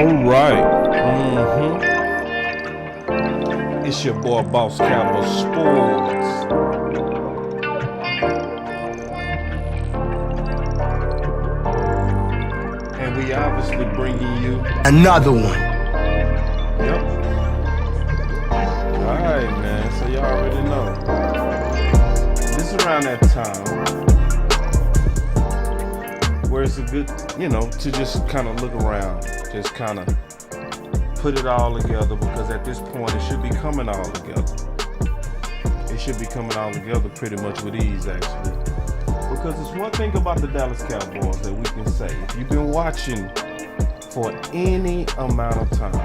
right. It's your boy Boss Cowboy Sports. And we obviously bringing you another one. Yep. Alright, man. So y'all already know. This is around that time where it's a good, to just kind of look around. Just kind of put it all together, because at this point it should be coming all together. It should be coming all together pretty much with ease, actually. Because it's one thing about the Dallas Cowboys that we can say. If you've been watching for any amount of time,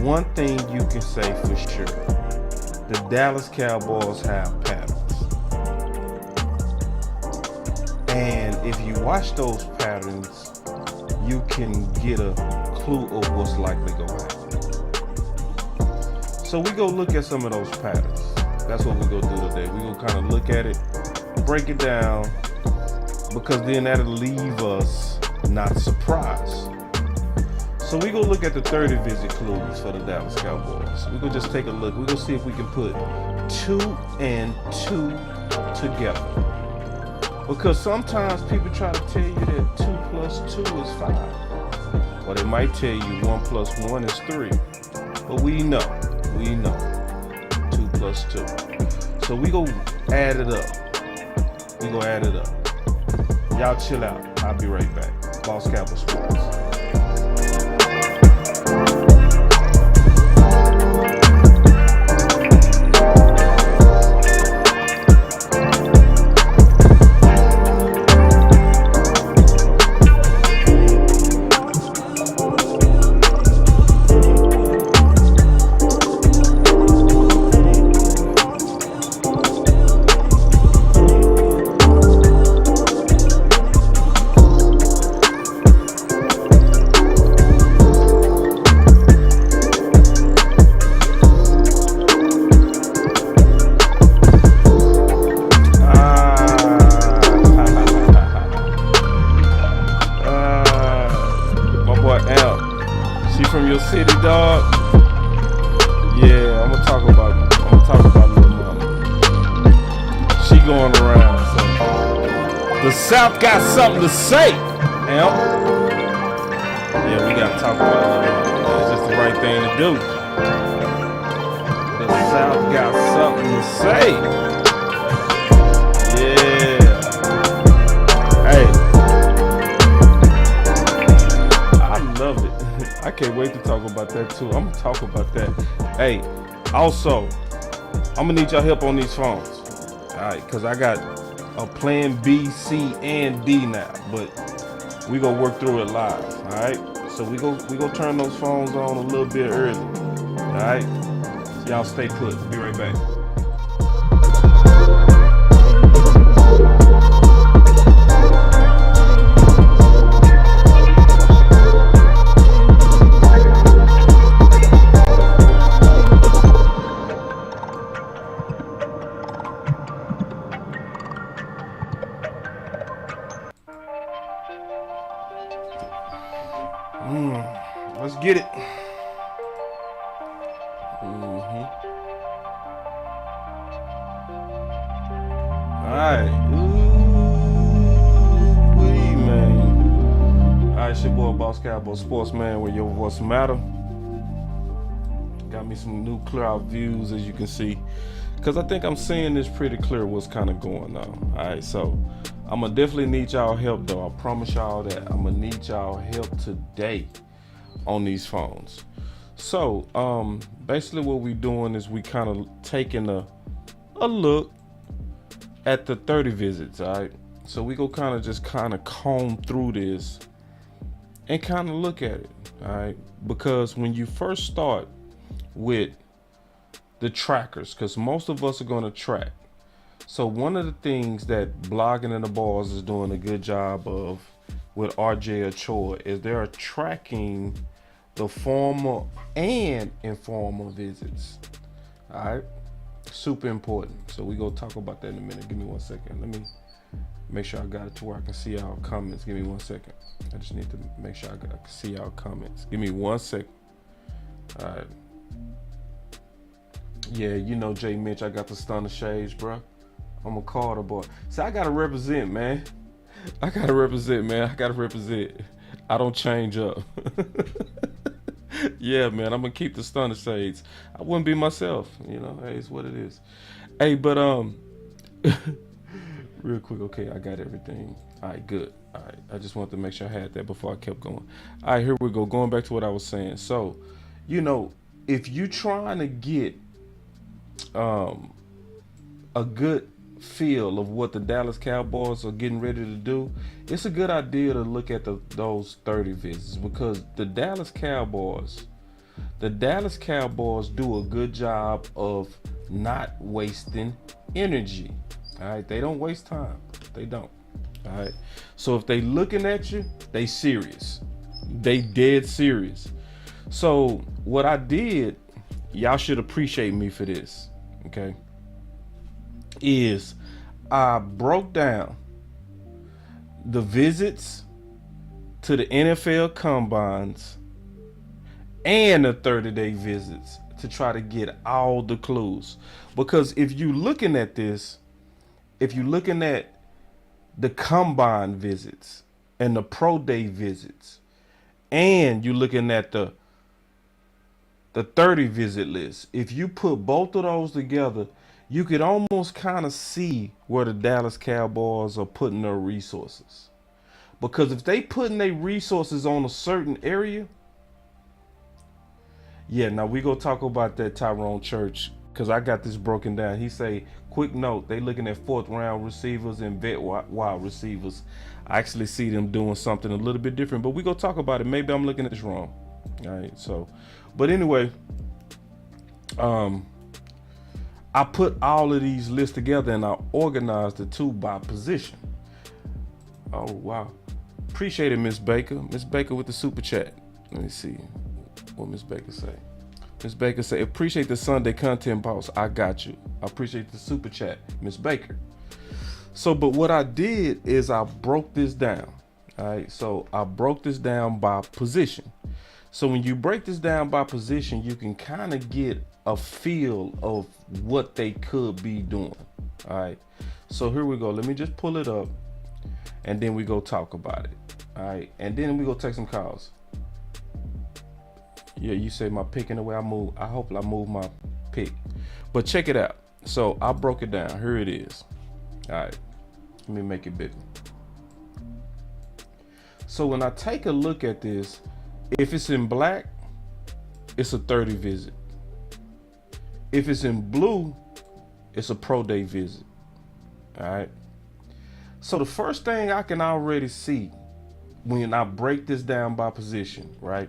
one thing you can say for sure: the Dallas Cowboys have patterns. And if you watch those patterns, you can get a clue of what's likely going to happen. So we go look at some of those patterns. That's what we go do today. We go kind of look at it, break it down, because then that'll leave us not surprised. So we go look at the 30 visit clues for the Dallas Cowboys. We go just take a look. We go see if we can put 2 and 2 together. Because sometimes people try to tell you that 2 plus 2 is 5. Or they might tell you 1 plus 1 is 3. But we know 2 plus 2. So we go add it up. Y'all chill out. I'll be right back. Boss Cowboy Sports. From your city, dog. Yeah, I'm gonna talk about little mama. She going around. So the South got something to say. Yeah, we gotta talk about little mama. It's just the right thing to do. The South got something to say. Yeah. Hey, I love it. I can't wait to talk about that too. I'm gonna talk about that. Hey, also, I'm gonna need y'all help on these phones. Alright, cause I got a plan B, C, and D now, but we gonna work through it live. Alright? So we go turn those phones on a little bit early. Alright? Y'all stay put. Be right back. Let's get it. Alright. Ooh-wee, man. Alright, it's your boy Boss Cowboy Sports, man, where your voice matter. Got me some new clear out views, as you can see. Because I think I'm seeing this pretty clear what's kind of going on. Alright, so I'm going to definitely need y'all help, though. I promise y'all that I'm going to need y'all help today on these phones. So basically what we doing is we kind of taking a look at the 30 visits. All right, so we go kind of comb through this and kind of look at it. All right, because when you first start with the trackers, because most of us are going to track. So one of the things that Blogging in the Balls is doing a good job of with RJ Ochoa is they are tracking the formal and informal visits. All right, super important. So we go talk about that in a minute. Give me 1 second. Make sure I got it to where I can see our comments. Give me 1 second. I just need to make sure I can see our comments. Give me 1 second. All right. Yeah, you know Jay Mitch, I got the stunner shades, bro. I'm a Carter boy. See, I gotta represent, man. I gotta represent. I don't change up. Yeah, man, I'm gonna keep the stunner shades. I wouldn't be myself, you know. Hey, it's what it is. Hey, but real quick, okay, I got everything. All right, good. All right, I just wanted to make sure I had that before I kept going. All right, here we go. Going back to what I was saying. So, you know, if you trying to get a good feel of what the Dallas Cowboys are getting ready to do, it's a good idea to look at those 30 visits, because the Dallas Cowboys do a good job of not wasting energy. All right, they don't waste time. They don't. All right. So if they looking at you, they serious. They dead serious. So what I did, y'all should appreciate me for this, okay, is I broke down the visits to the NFL combines and the 30-day visits to try to get all the clues. Because if you looking at this, if you're looking at the combine visits and the pro day visits, and you're looking at the 30 visit list, if you put both of those together, you could almost kind of see where the Dallas Cowboys are putting their resources. Because if they putting their resources on a certain area, yeah, now we gonna talk about that Tyrone Church, because I got this broken down. He say, quick note, they looking at 4th round receivers and vet wide receivers. I actually see them doing something a little bit different, but we gonna talk about it. Maybe I'm looking at this wrong. All right, so, but anyway, I put all of these lists together and I organized the two by position. Oh, wow. Appreciate it, Miss Baker. Miss Baker with the super chat. Let me see what Miss Baker say. Miss Baker say, appreciate the Sunday content, boss. I got you. I appreciate the super chat, Miss Baker. So, but what I did is I broke this down. All right. So I broke this down by position. So when you break this down by position, you can kind of get a feel of what they could be doing. All right. So here we go. Let me just pull it up and then we go talk about it. All right. And then we go take some calls. Yeah, you say my pick in the way I move. I hope I move my pick. But check it out. So I broke it down. Here it is. All right. Let me make it bigger. So when I take a look at this, if it's in black, it's a 30 visit. If it's in blue, it's a pro day visit. All right. So the first thing I can already see when I break this down by position, right,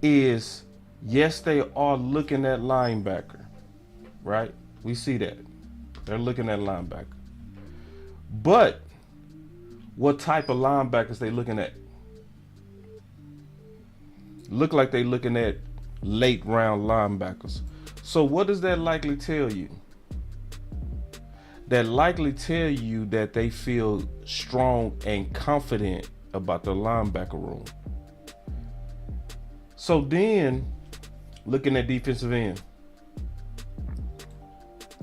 is yes, they are looking at linebacker, right? We see that. They're looking at linebacker. But what type of linebackers they looking at? Look like they looking at late round linebackers. So what does that likely tell you? That likely tell you that they feel strong and confident about the linebacker room. So then, looking at defensive end,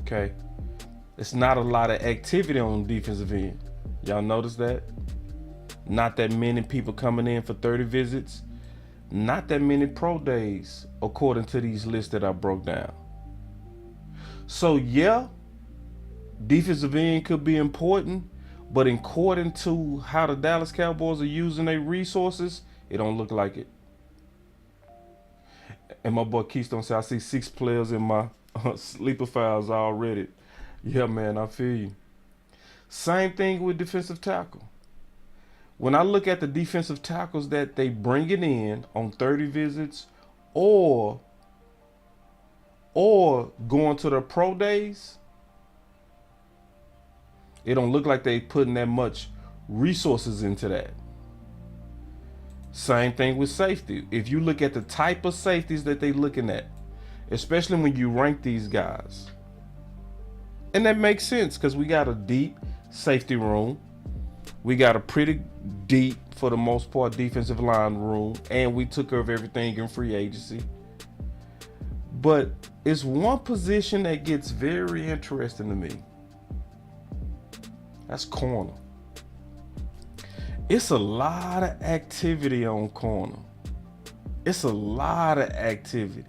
okay, it's not a lot of activity on defensive end. Y'all notice that? Not that many people coming in for 30 visits. Not that many pro days, according to these lists that I broke down. So yeah, defensive end could be important, but according to how the Dallas Cowboys are using their resources, it don't look like it. And my boy Keystone said, I see 6 players in my sleeper files already. Yeah, man, I feel you. Same thing with defensive tackle. When I look at the defensive tackles that they bringing in on 30 visits or going to their pro days, it don't look like they putting that much resources into that. Same thing with safety. If you look at the type of safeties that they looking at, especially when you rank these guys, and that makes sense because we got a deep safety room. We got a pretty deep, for the most part, defensive line room, and we took care of everything in free agency. But it's one position that gets very interesting to me. That's corner. It's a lot of activity on corner. It's a lot of activity.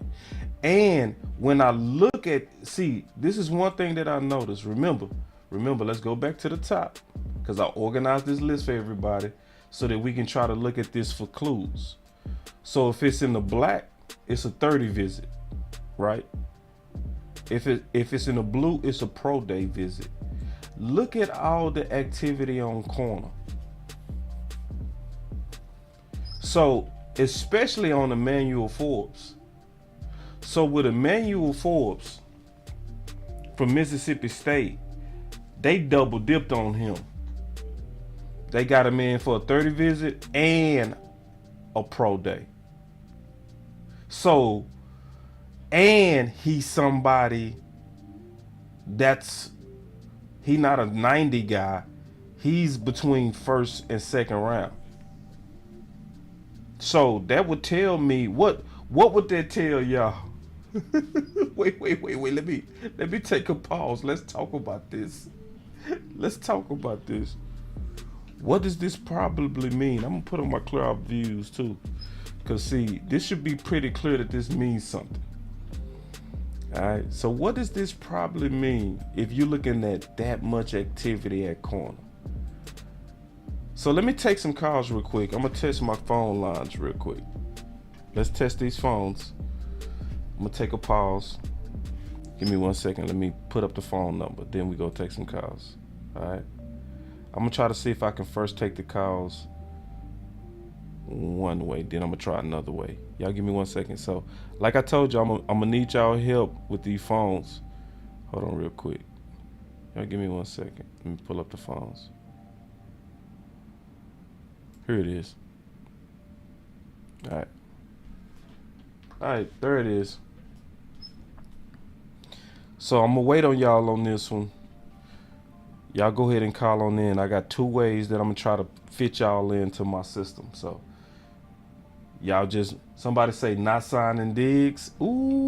And when I look at, see, this is one thing that I noticed. Remember, let's go back to the top, because I organized this list for everybody so that we can try to look at this for clues. So if it's in the black, it's a 30 visit, right? If it's in the blue, it's a pro day visit. Look at all the activity on corner. So especially on Emmanuel Forbes. So with Emmanuel Forbes from Mississippi State, they double dipped on him. They got him in for a 30 visit and a pro day. So, and he's somebody he not a 90 guy. He's between first and second round. So that would tell me, what would that tell y'all? Wait. Let me take a pause. Let's talk about this. What does this probably mean? I'm gonna put on my clear out views too. Cause see, this should be pretty clear that this means something. Alright, so what does this probably mean if you're looking at that much activity at corner? So let me take some calls real quick. I'm gonna test my phone lines real quick. Let's test these phones. I'm gonna take a pause. Give me 1 second. Let me put up the phone number. Then we go take some calls. Alright. I'm gonna try to see if I can first take the calls one way, then I'm gonna try another way. Y'all give me 1 second. So, like I told y'all, I'm gonna need y'all help with these phones. Hold on real quick. Y'all give me 1 second. Let me pull up the phones. Here it is. All right, there it is. So I'm gonna wait on y'all on this one. Y'all go ahead and call on in. I got 2 ways that I'm gonna try to fit y'all into my system. So y'all just, somebody say not signing Diggs. Ooh.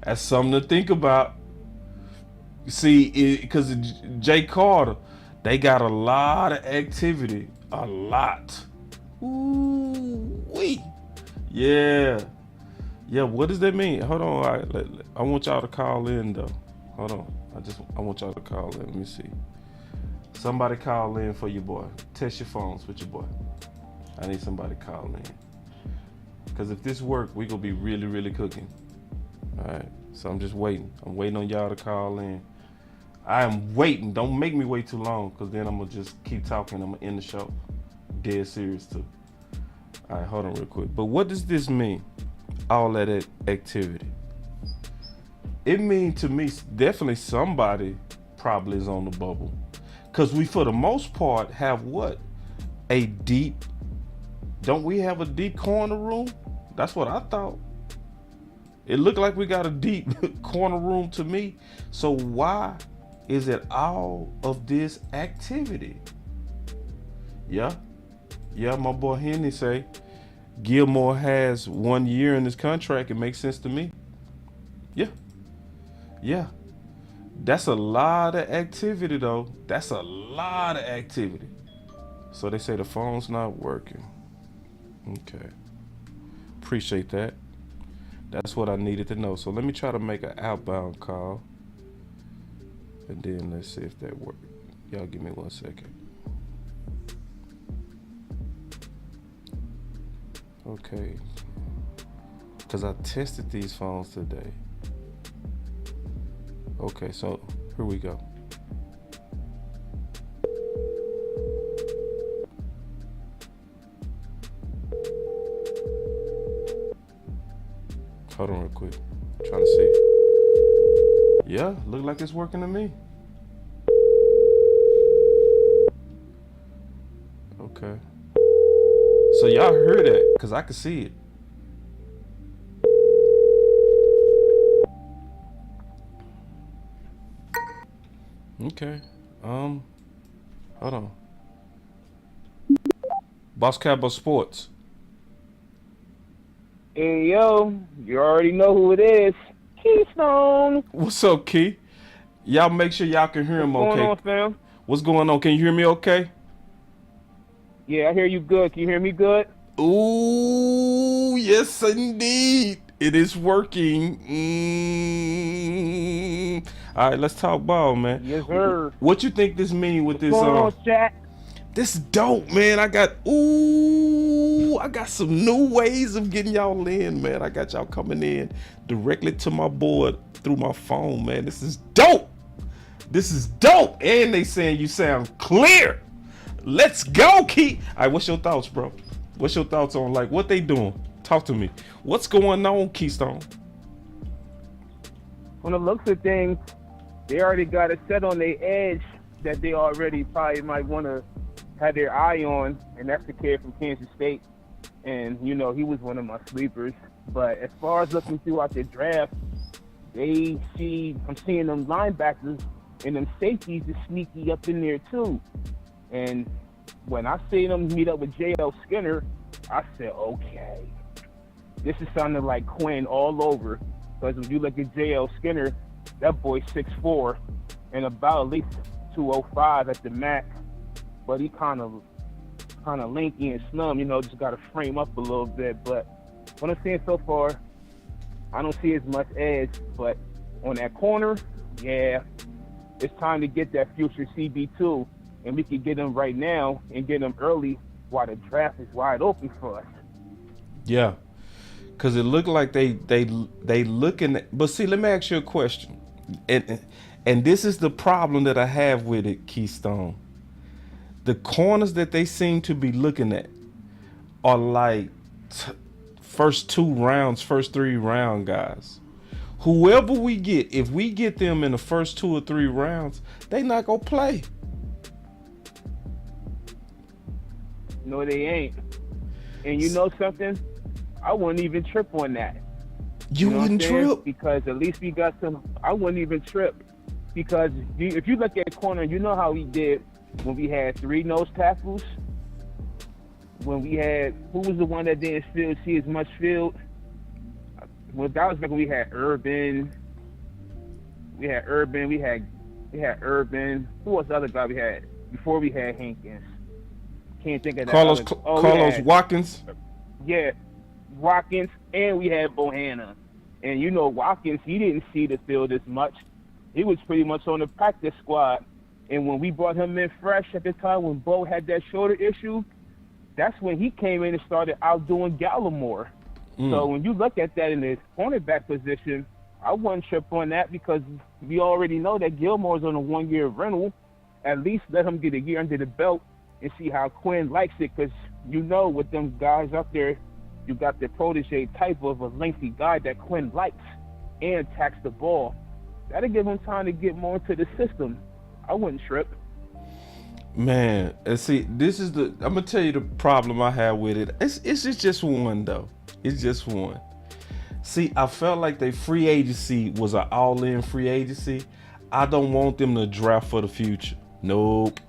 That's something to think about. See, because Jay Carter, they got a lot of activity. A lot. Ooh, wee. Yeah. Yeah, what does that mean? Hold on. I want y'all to call in, though. Hold on. I want y'all to call in. Let me see. Somebody call in for your boy. Test your phones with your boy. I need somebody to call in. Because if this work, we going to be really, really cooking. All right. So I'm just waiting. I'm waiting on y'all to call in. I am waiting. Don't make me wait too long, because then I'm going to just keep talking. I'm going to end the show. Dead serious, too. All right, hold on real quick. But what does this mean? All that activity. It means to me, definitely somebody probably is on the bubble. Because we, for the most part, have what? A deep, don't we have a deep corner room? That's what I thought. It looked like we got a deep corner room to me. So why is it all of this activity? Yeah, my boy Henry say Gilmore has 1 year in his contract. It makes sense to me. Yeah. That's a lot of activity, though. That's a lot of activity. So they say the phone's not working. Okay. Appreciate that. That's what I needed to know. So let me try to make an outbound call. And then let's see if that works. Y'all give me 1 second. Okay. Because I tested these phones today. Okay, so here we go. Hold on real quick. I'm trying to see. Yeah, look like it's working to me. Okay. So y'all heard that, because I could see it. Okay. Hold on. Boss Cowboy Sports. Hey, yo, you already know who it is. Keystone. What's up, Key? Y'all make sure y'all can hear What's him going okay. on, fam? What's going on? Can you hear me okay? Yeah, I hear you good. Can you hear me good? Ooh, yes indeed. It is working. All right, let's talk ball, man. Yes, sir. What you think this mean with What's this going on, chat? this dope, man. I got some new ways of getting y'all in, man. I got y'all coming in directly to my board through my phone, man. This is dope. This is dope. And they saying you sound clear. Let's go, Key. All right, what's your thoughts, bro? What's your thoughts on like what they doing? Talk to me. What's going on, Keystone? From the looks of things, they already got it set on their edge that they already probably might want to have their eye on, and that's the kid from Kansas State. And, you know, he was one of my sleepers. But as far as looking throughout the draft, I'm seeing them linebackers and them safeties is sneaky up in there too. And when I see them meet up with J.L. Skinner, I said, okay, this is sounding like Quinn all over. Because when you look at J.L. Skinner, that boy's 6'4", and about at least 205 at the max. But he kind of lanky and snum, you know, just got to frame up a little bit. But what I'm seeing so far, I don't see as much edge. But on that corner, yeah, it's time to get that future CB2. And we can get them right now and get them early while the draft is wide open for us. Yeah, because it looked like they looking at, but see, let me ask you a question, and this is the problem that I have with it, Keystone. The corners that they seem to be looking at are like first 2 rounds, first 3 round guys. Whoever we get, if we get them in the first 2 or 3 rounds, they not gonna play. No, they ain't. And you know something? I wouldn't even trip on that. You know wouldn't trip? Because at least we got some. I wouldn't even trip. Because if you look at corner, you know how we did when we had 3 nose tackles. When we had, who was the one that didn't see as much field? Well, that was back when we had Urban. We had Urban. Who was the other guy we had before we had Hankins? Can't think of that. Carlos Watkins. Yeah, Watkins, and we had Bohanna. And you know, Watkins, he didn't see the field as much. He was pretty much on the practice squad. And when we brought him in fresh at the time when Bo had that shoulder issue, that's when he came in and started outdoing Gallimore. So when you look at that in the cornerback position, I wouldn't trip on that because we already know that Gilmore's on a 1-year rental. At least let him get a year under the belt and see how Quinn likes it, because you know with them guys up there, you got the protege type of a lengthy guy that Quinn likes and attacks the ball. That'll give him time to get more into the system. I wouldn't trip. Man, and see, this is I'm gonna tell you the problem I have with it. It's just one though. It's just one. See, I felt like their free agency was an all-in free agency. I don't want them to draft for the future. Nope.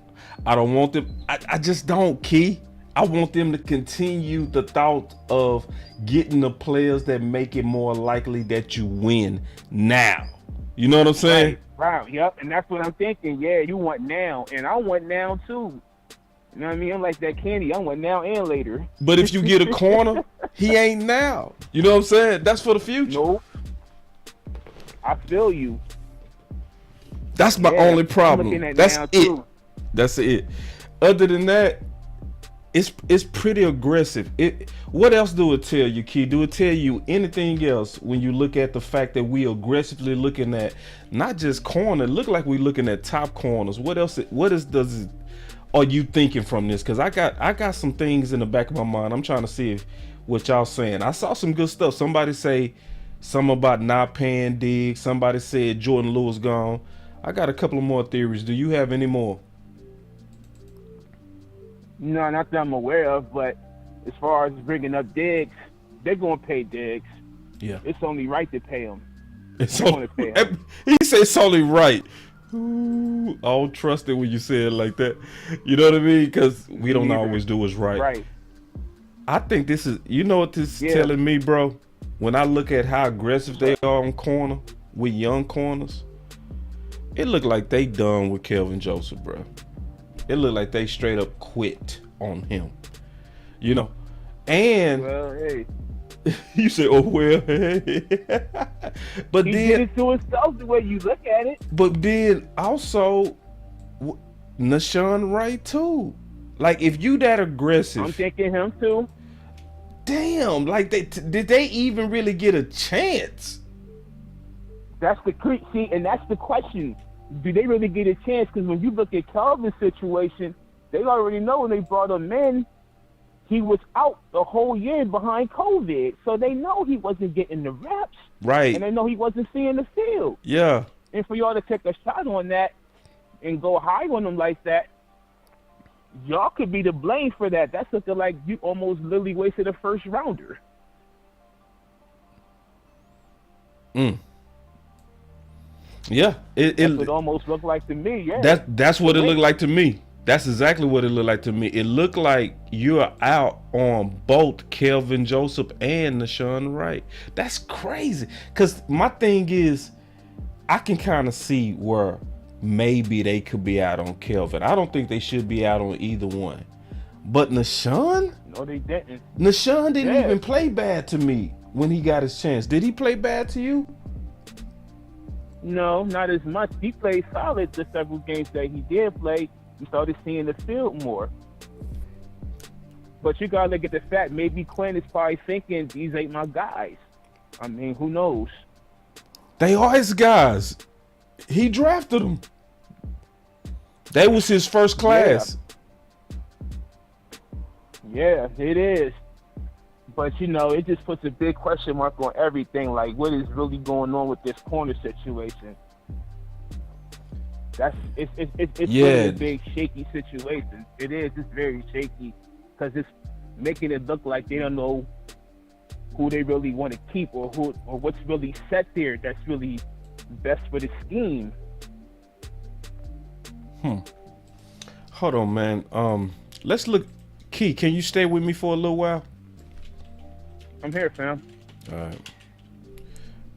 I don't want them. I just don't, Key. I want them to continue the thought of getting the players that make it more likely that you win now. You know what I'm saying? Right. Yep. And that's what I'm thinking. Yeah, you want now. And I want now, too. You know what I mean? I'm like that candy. I want now and later. But if you get a corner, he ain't now. You know what I'm saying? That's for the future. Nope. I feel you. That's my only problem. That's it. Too. That's it. Other than that, it's pretty aggressive. What else do it tell you, Key? Do it tell you anything else when you look at the fact that we aggressively looking at not just corner, look like we looking at top corners? What else? Are you thinking from this? Because I got some things in the back of my mind. I'm trying to see what y'all saying. I saw some good stuff. Somebody say something about not paying Diggs. Somebody said Jordan Lewis gone. I got a couple of more theories. Do you have any more? No, not that I'm aware of, but as far as bringing up Diggs, they're going to pay Diggs. Yeah. It's only right to pay him. He said it's only right. Ooh, I don't trust it when you say it like that. You know what I mean? Because we don't always do what's right. Right. I think this is, you know what this is Yeah. telling me, bro? When I look at how aggressive they are on corner with young corners, it look like they done with Kelvin Joseph, bro. It look like they straight up quit on him. You know? And Well, hey, you say, oh, well, but he then did it to himself the way you look at it. But then also, Nashawn Wright too. Like if you that aggressive, I'm thinking him too. damn. Like did they even really get a chance? That's the see, and that's the question. Do they really get a chance? Because when you look at Calvin's situation, they already know when they brought him in, he was out the whole year behind COVID. So they know he wasn't getting the reps. Right. And they know he wasn't seeing the field. Yeah. And for y'all to take a shot on that and go high on him like that, y'all could be to blame for that. That's looking like you almost literally wasted a first rounder. Yeah. That's what it almost looked like to me. Yeah. That's what it looked like to me. That's exactly what it looked like to me. It looked like you're out on both Kelvin Joseph and Nashawn Wright. That's crazy. Because my thing is, I can kind of see where maybe they could be out on Kelvin. I don't think they should be out on either one. But Nashawn? No, they didn't. Nashawn didn't even play bad to me when he got his chance. Did he play bad to you? No, not as much. He played solid the several games that he did play. You started seeing the field more. But you gotta look at the fact, maybe Quinn is probably thinking these ain't my guys. I mean, who knows? They are his guys. He drafted them. They was his first class. Yeah, it is. But, you know, it just puts a big question mark on everything. Like, what is really going on with this corner situation? It's really a big shaky situation. It is. It's very shaky because it's making it look like they don't know who they really want to keep or what's really set there that's really best for the scheme. Hold on, man. Let's look. Key, can you stay with me for a little while? I'm here, fam. All right.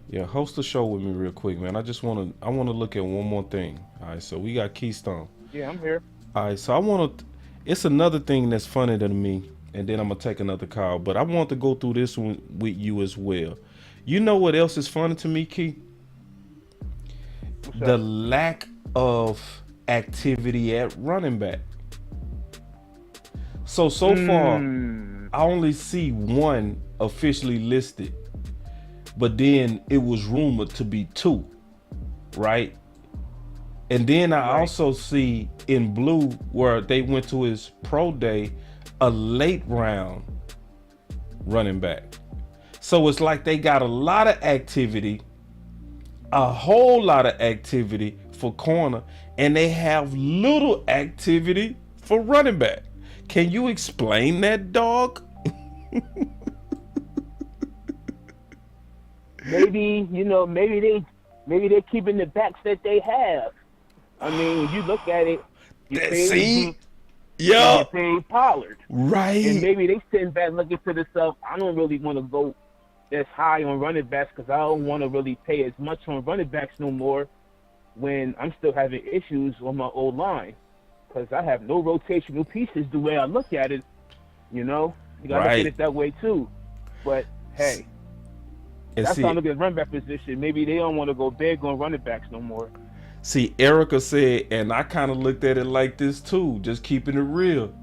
Yeah, host the show with me real quick, man. I want to look at one more thing. All right, so we got Keystone. Yeah, I'm here. All right, so it's another thing that's funny to me, and then I'm going to take another call, but I want to go through this one with you as well. You know what else is funny to me, Key? The lack of activity at running back. So far, I only see one officially listed, but then it was rumored to be two, right? And then I also see in blue where they went to his pro day, a late round running back. So it's like they got a lot of activity, a whole lot of activity for corner, and they have little activity for running back. Can you explain that, dog? Maybe they're keeping the backs that they have. I mean, when you look at it, you paid Pollard. Right. And maybe they sitting back looking to themselves, I don't really want to go as high on running backs because I don't want to really pay as much on running backs no more when I'm still having issues on my old line. Because I have no rotational pieces the way I look at it, you know? You got to look at it that way too. But, hey, that's how I look at running back position. Maybe they don't want to go big on running backs no more. See, Erica said, and I kind of looked at it like this too, just keeping it real.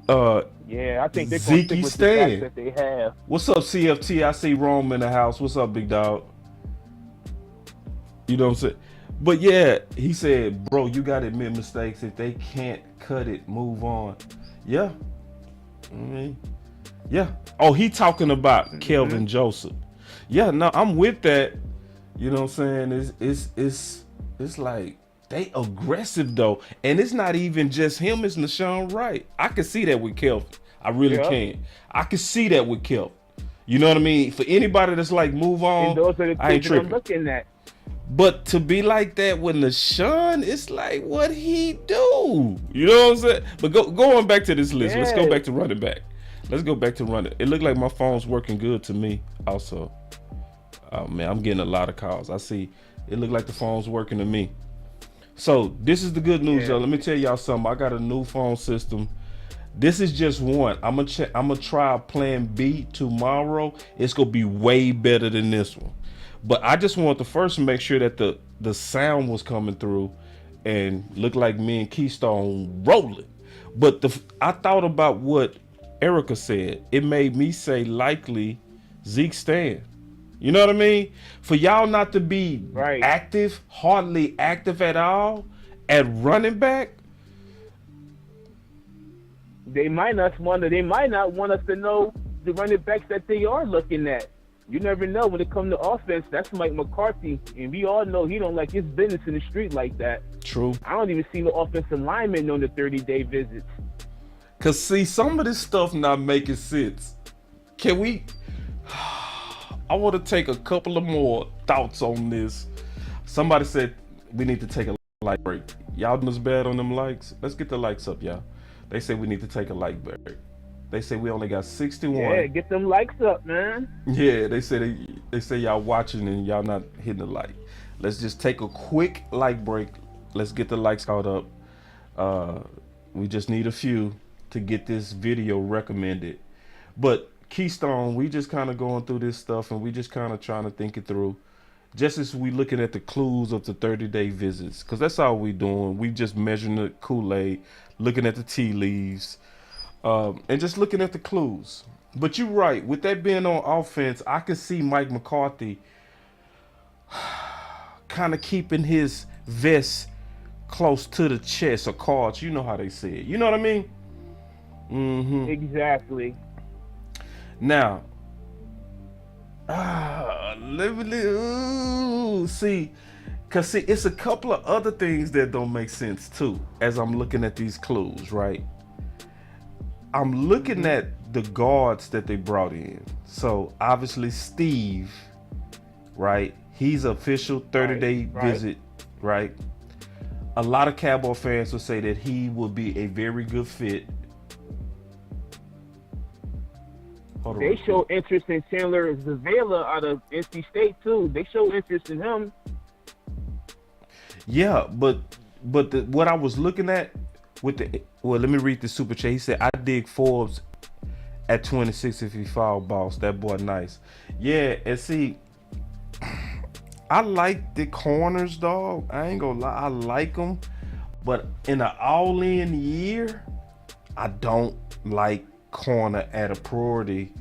Yeah, I think they're going to stick with the backs that they have. What's up, CFT? I see Rome in the house. What's up, big dog? You know what I'm saying? But yeah, he said, bro, you got to admit mistakes. If they can't cut it, move on. Yeah. Yeah. Oh, he talking about Kelvin Joseph. Yeah, no, I'm with that. You know what I'm saying? It's like they aggressive though. And it's not even just him, it's Nashawn Wright. I can see that with Kelvin. I really can. I can see that with Kelvin. You know what I mean? For anybody that's like, move on, And those are the I ain't things that I'm tripping. looking at. But to be like that with LaShawn, it's like what he do. You know what I'm saying? But going back to this list, let's go back to running back. Let's go back to running. It looked like my phone's working good to me also. Oh man, I'm getting a lot of calls. I see it looked like the phone's working to me. So this is the good news, y'all. Let me tell y'all something. I got a new phone system. This is just one. I'm gonna try plan B tomorrow. It's gonna be way better than this one. But I just want to first make sure that the sound was coming through and looked like me and Keystone rolling. But I thought about what Erica said. It made me say likely Zeke Stan. You know what I mean? For y'all not to be active, hardly active at all, at running back. They might not want us to know the running backs that they are looking at. You never know when it comes to offense. That's Mike McCarthy, and we all know he don't like his business in the street like that. True. I don't even see no offensive linemen on the 30-day visits. Cause see, some of this stuff not making sense. Can we? I want to take a couple of more thoughts on this. Somebody said we need to take a like break. Y'all doing this bad on them likes? Let's get the likes up, y'all. They say we need to take a like break. They say we only got 61. Yeah, get them likes up, man. Yeah, they say y'all watching and y'all not hitting the like. Let's just take a quick like break. Let's get the likes caught up. We just need a few to get this video recommended. But Keystone, we just kind of going through this stuff and we just kind of trying to think it through. Just as we looking at the clues of the 30-day visits, because that's all we doing. We just measuring the Koolaid, looking at the tea leaves, and just looking at the clues. But you're right. With that being on offense, I could see Mike McCarthy kind of keeping his vest close to the chest or cards. You know how they say it. You know what I mean? Mm-hmm. Exactly. Now, see, it's a couple of other things that don't make sense too. As I'm looking at these clues, right? I'm looking at the guards that they brought in. So obviously Steve, right? He's official 30-day visit, right? A lot of Cowboy fans will say that he will be a very good fit. They show interest in Chandler Zavala out of NC State too. They show interest in him. Yeah, but what I was looking at with let me read the super chat. He said, "I dig Forbes at 26 if he foul boss. That boy nice." Yeah, and see, I like the corners, dog. I ain't gonna lie, I like them, but in an all-in year, I don't like corner at a priority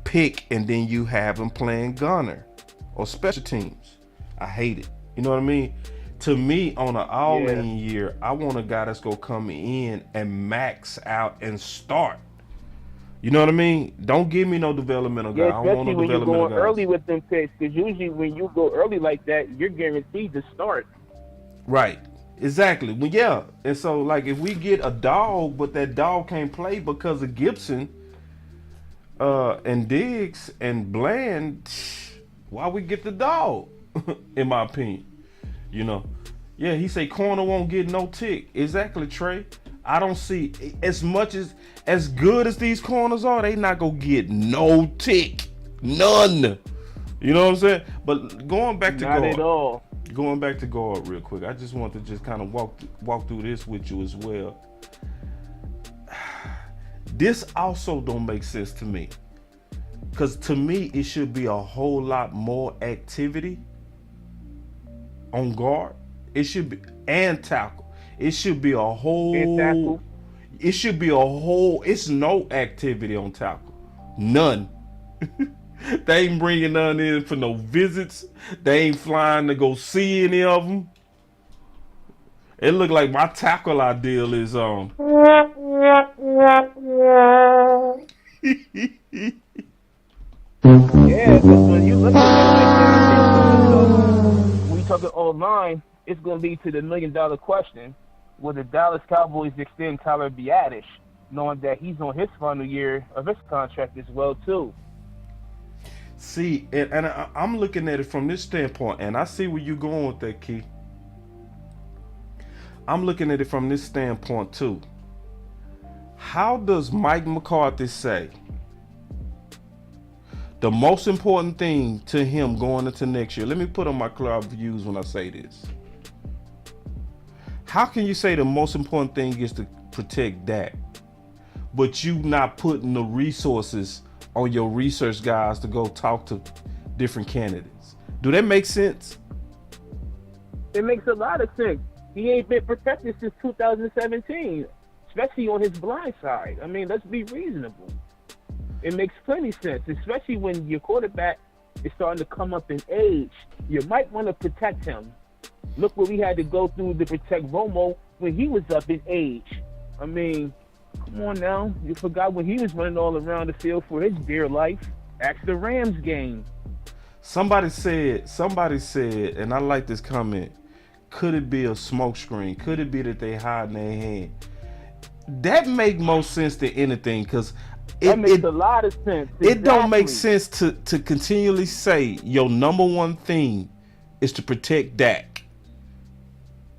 pick and then you have him playing gunner or special teams. I hate it. You know what I mean? To me, on an all-in year, I want a guy that's gonna come in and max out and start. You know what I mean? Don't give me no developmental guy. I don't want no when you're developmental going early with them picks, because usually when you go early like that, you're guaranteed to start. Right. Exactly. Well, yeah. And so, like, if we get a dog, but that dog can't play because of Gibson, and Diggs and Bland, why we get the dog? In my opinion, you know. Yeah, he say corner won't get no tick. Exactly, Trey. I don't see as good as these corners are, they not gonna get no tick, none. You know what I'm saying? But going back to not at all. Going back to guard real quick, I just want to just kind of walk through this with you as well. This also don't make sense to me, because to me it should be a whole lot more activity on guard. It should be and tackle. It should be a whole. It should be a whole. It's no activity on tackle, none. They ain't bringing none in for no visits. They ain't flying to go see any of them. It look like my tackle ideal is Yeah, but when you look at it, when you talk online, it's going to lead to the $1 million question: will the Dallas Cowboys extend Tyler Biadasz, knowing that he's on his final year of his contract as well too? See, and I'm looking at it from this standpoint, and I see where you're going with that, Key. I'm looking at it from this standpoint too. How does Mike McCarthy say the most important thing to him going into next year? Let me put on my clear views when I say this. How can you say the most important thing is to protect Dak, but you not putting the resources on your research guys to go talk to different candidates? Do that make sense? It makes a lot of sense. He ain't been protected since 2017, especially on his blind side. I mean, let's be reasonable. It makes plenty sense, especially when your quarterback is starting to come up in age. You might want to protect him. Look what we had to go through to protect Romo when he was up in age. I mean, come on now. You forgot when he was running all around the field for his dear life. Ask the Rams game. Somebody said, and I like this comment, could it be a smokescreen? Could it be that they hide in their hand? That make more sense than anything, because that makes a lot of sense. Exactly. It don't make sense to continually say your number one thing is to protect Dak,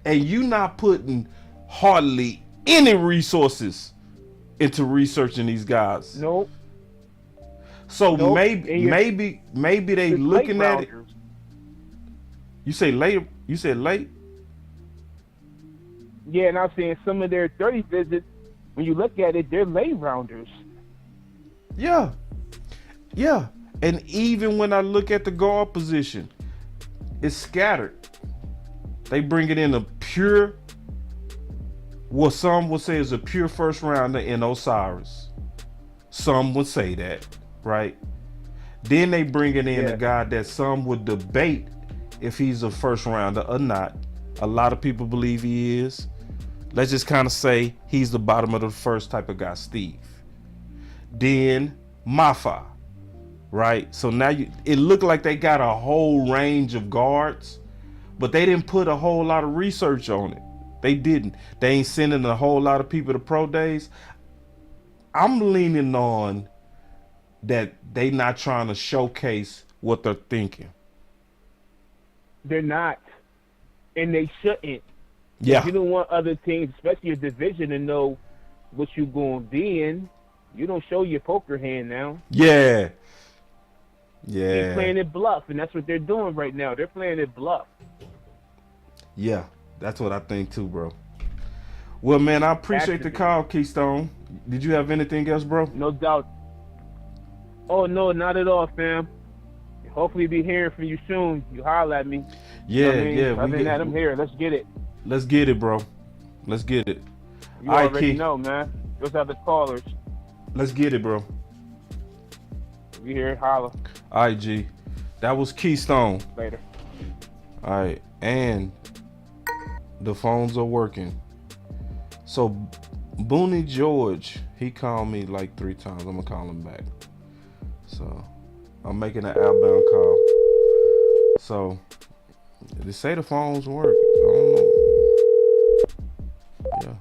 and you not putting hardly any resources into researching these guys. Nope. So maybe they looking at it. You say later. You said late. Yeah, and I'm saying some of their 30 visits, when you look at it, they're late rounders. Yeah. And even when I look at the guard position, it's scattered. They bring it in a pure, what some would say is a pure first rounder in Osiris. Some would say that, right? Then they bring it in a guy that some would debate if he's a first rounder or not. A lot of people believe he is. Let's just kind of say he's the bottom of the first type of guy, Steve. Then Mafa, right? So now it looked like they got a whole range of guards, but they didn't put a whole lot of research on it. They didn't. They ain't sending a whole lot of people to pro days. I'm leaning on that they not trying to showcase what they're thinking. They're not. And they shouldn't. Yeah. You don't want other teams, especially your division, to know what you're going to be in. You don't show your poker hand now. Yeah. They're playing it bluff, and that's what they're doing right now. They're playing it bluff. Yeah, that's what I think too, bro. Well, man, I appreciate the call, Keystone. Did you have anything else, bro? No doubt. Oh, no, not at all, fam. Hopefully be hearing from you soon. You holler at me. Yeah, Other than that, I'm here. Let's get it. Let's get it, bro. Let's get it. You already know, man. Those are the callers. Let's get it, bro. We here, holla. All right, G. That was Keystone. Later. All right, and the phones are working. So, Booney George, he called me like 3 times. I'm gonna call him back. So, I'm making an outbound call. So, they say the phones work. I don't know. Yeah.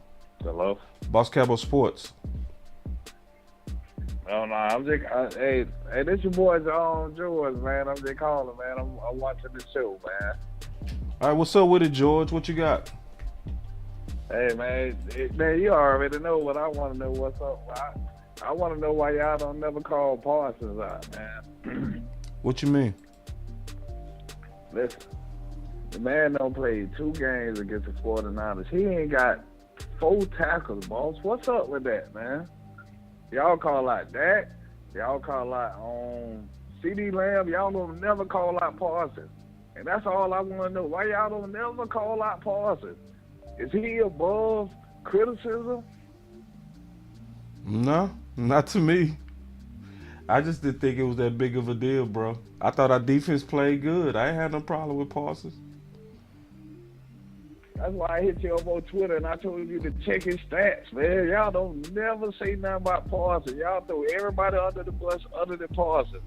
Hello? Boss Cowboy Sports. Oh no, I'm just hey, this your boy George, man. I'm just calling, man. I'm watching the show, man. All right, what's up with it, George? What you got? Hey, man, you already know what I want to know. What's up? I want to know why y'all don't never call Parsons out, man. What you mean? Listen, the man don't play 2 games against the 49ers. He ain't got 4 tackles, boss. What's up with that, man? Y'all call out Dak. Y'all call out CD Lamb. Y'all don't never call out Parsons. And that's all I want to know. Why y'all don't never call out Parsons? Is he above criticism? No, not to me. I just didn't think it was that big of a deal, bro. I thought our defense played good. I ain't had no problem with Parsons. That's why I hit you up on Twitter and I told you to check his stats, man. Y'all don't never say nothing about Parsons. Y'all throw everybody under the bus other than Parsons.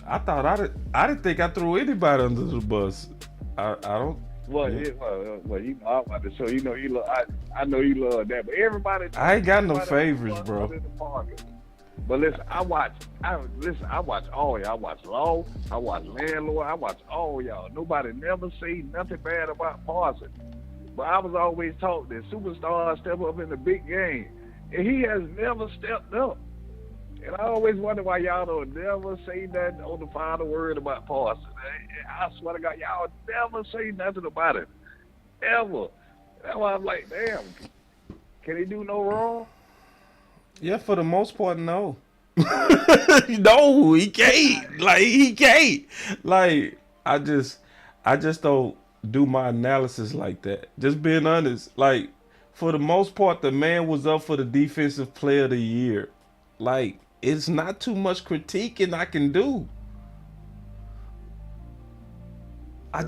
I didn't think I threw anybody under the bus. I don't. Well, you know I'm about to show. You know you love. I know you love that, but everybody. I ain't got no favorites, bro. But listen, I watch all y'all. I watch Law, I watch Landlord, I watch all y'all. Nobody never say nothing bad about Parsons. But I was always taught that superstars step up in the big game. And he has never stepped up. And I always wonder why y'all don't never say nothing on the final word about Parsons. I swear to God, y'all never say nothing about it. Ever. That's why I'm like, damn, can he do no wrong? Yeah, for the most part, no. No, he can't. Like, he can't. Like, I just don't do my analysis like that. Just being honest. Like, for the most part, the man was up for the defensive player of the year. Like, it's not too much critiquing I can do. My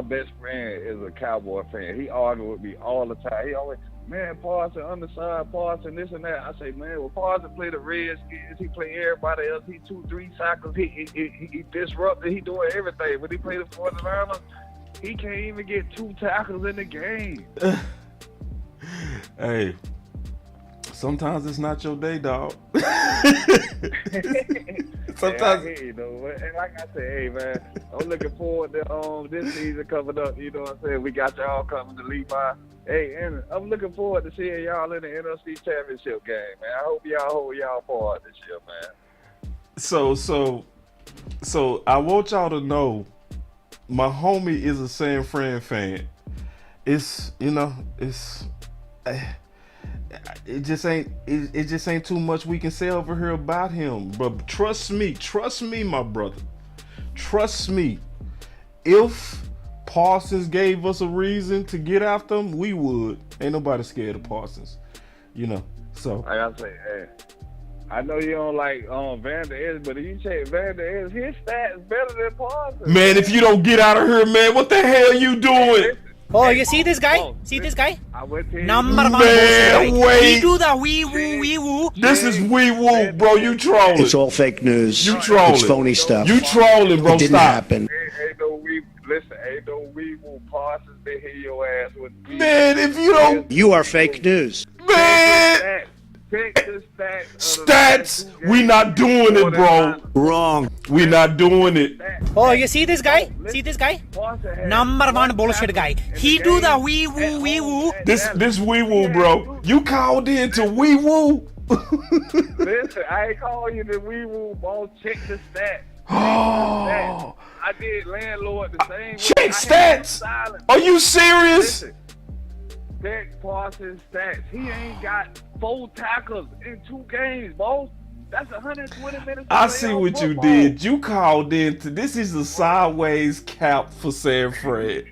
best friend is a Cowboy fan. He argues with me all the time. He always, man, Parsons underside, Parsons this and that. I say, man, well, Parsons play the Redskins. He play everybody else. He 2-3 tackles. He disrupted. He doing everything. When he play the 49ers, he can't even get 2 tackles in the game. Hey, sometimes it's not your day, dog. Sometimes, hey, you know, and like I said, hey man, I'm looking forward to this season coming up. You know what I'm saying? We got y'all coming to Levi. Hey, and I'm looking forward to seeing y'all in the NFC Championship game, man. I hope y'all hold y'all part this year, man. So I want y'all to know, my homie is a San Fran fan. It's, you know, it's. It just ain't too much we can say over here about him. But trust me, my brother. Trust me. If Parsons gave us a reason to get after him, we would. Ain't nobody scared of Parsons. You know. So like I say, hey, I know you don't like Van Der Esch, but if you check Van Der Esch, his stats better than Parsons. Man, if you don't get out of here, man, what the hell you doing? Oh, you see this guy? See this guy? I went to Number one. Man, wait. He do the wee woo. This is wee woo, bro. You trolling. It's all fake news. You trolling. It's phony stuff. You trolling, bro. It didn't Stop. happen. Ain't no wee. Listen, ain't no wee woo. Parsons been hit your ass with. Man, if you don't, You are fake news. man. Stats. We not doing it, bro. Wrong. We not doing it. Oh, you see this guy? See this guy? Number one bullshit guy. He do the wee woo. This wee woo, bro. You called in to wee woo. Listen, I ain't calling you the wee woo, boss. Check the stats. Oh, I did Landlord the same way. check stats. Are you serious? Listen, check Parsons stats. He ain't got 4 tackles in 2 games, boss. That's 120 minutes. I see what you did. You called in to this is a sideways cap for San Fran.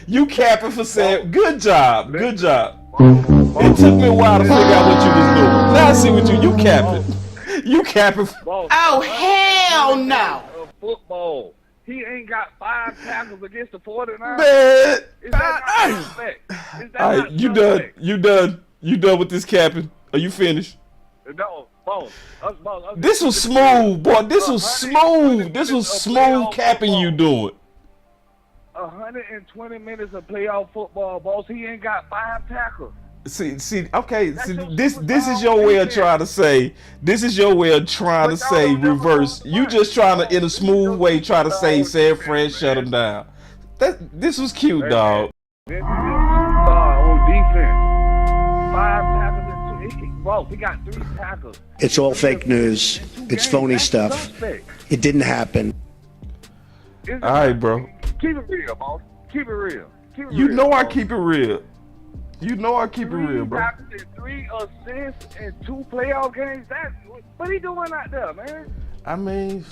You capping for San. Good job. Good job. It took me a while to figure out what you was doing. Now I see what you capping. You capping. Oh, hell no. Football. He ain't got 5 tackles against the 49ers. Man. Is that not respect? Is that All right, not you respect? done. You done with this capping? Are you finished? No, boss. This was smooth, boy. This was smooth. This was smooth capping you doing. 120 minutes of playoff football, boss. He ain't got 5 tackles. See, okay. See, this is your way of trying to say. This is your way of trying to say reverse. You just trying to, in a smooth way, try to say San Fran shut him down. This was cute, dog. This is on defense. 5 tackles in 2. Bro, he got 3 tackles. It's all fake news. It's phony stuff. Suspect. It didn't happen. All right, bro. Keep it real, boss. Keep it real. Keep it You real, know I boss. keep it real. You know I keep it real, bro. 3 assists in 2 playoff games. What he doing out there, man? I mean,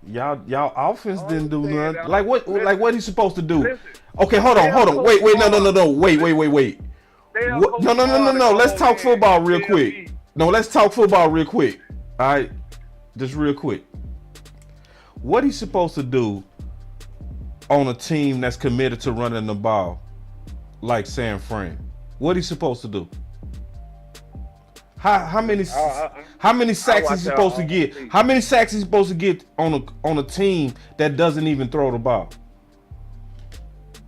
y'all offense didn't do nothing. Like what he supposed to do? Listen, Okay, hold on. Wait, no. Wait. No. Let's talk football real quick. No, let's talk football real quick. All right, just real quick. What he supposed to do on a team that's committed to running the ball, like San Fran? What he supposed to do? How many sacks is he supposed to get? How many sacks is he supposed to get on a team that doesn't even throw the ball?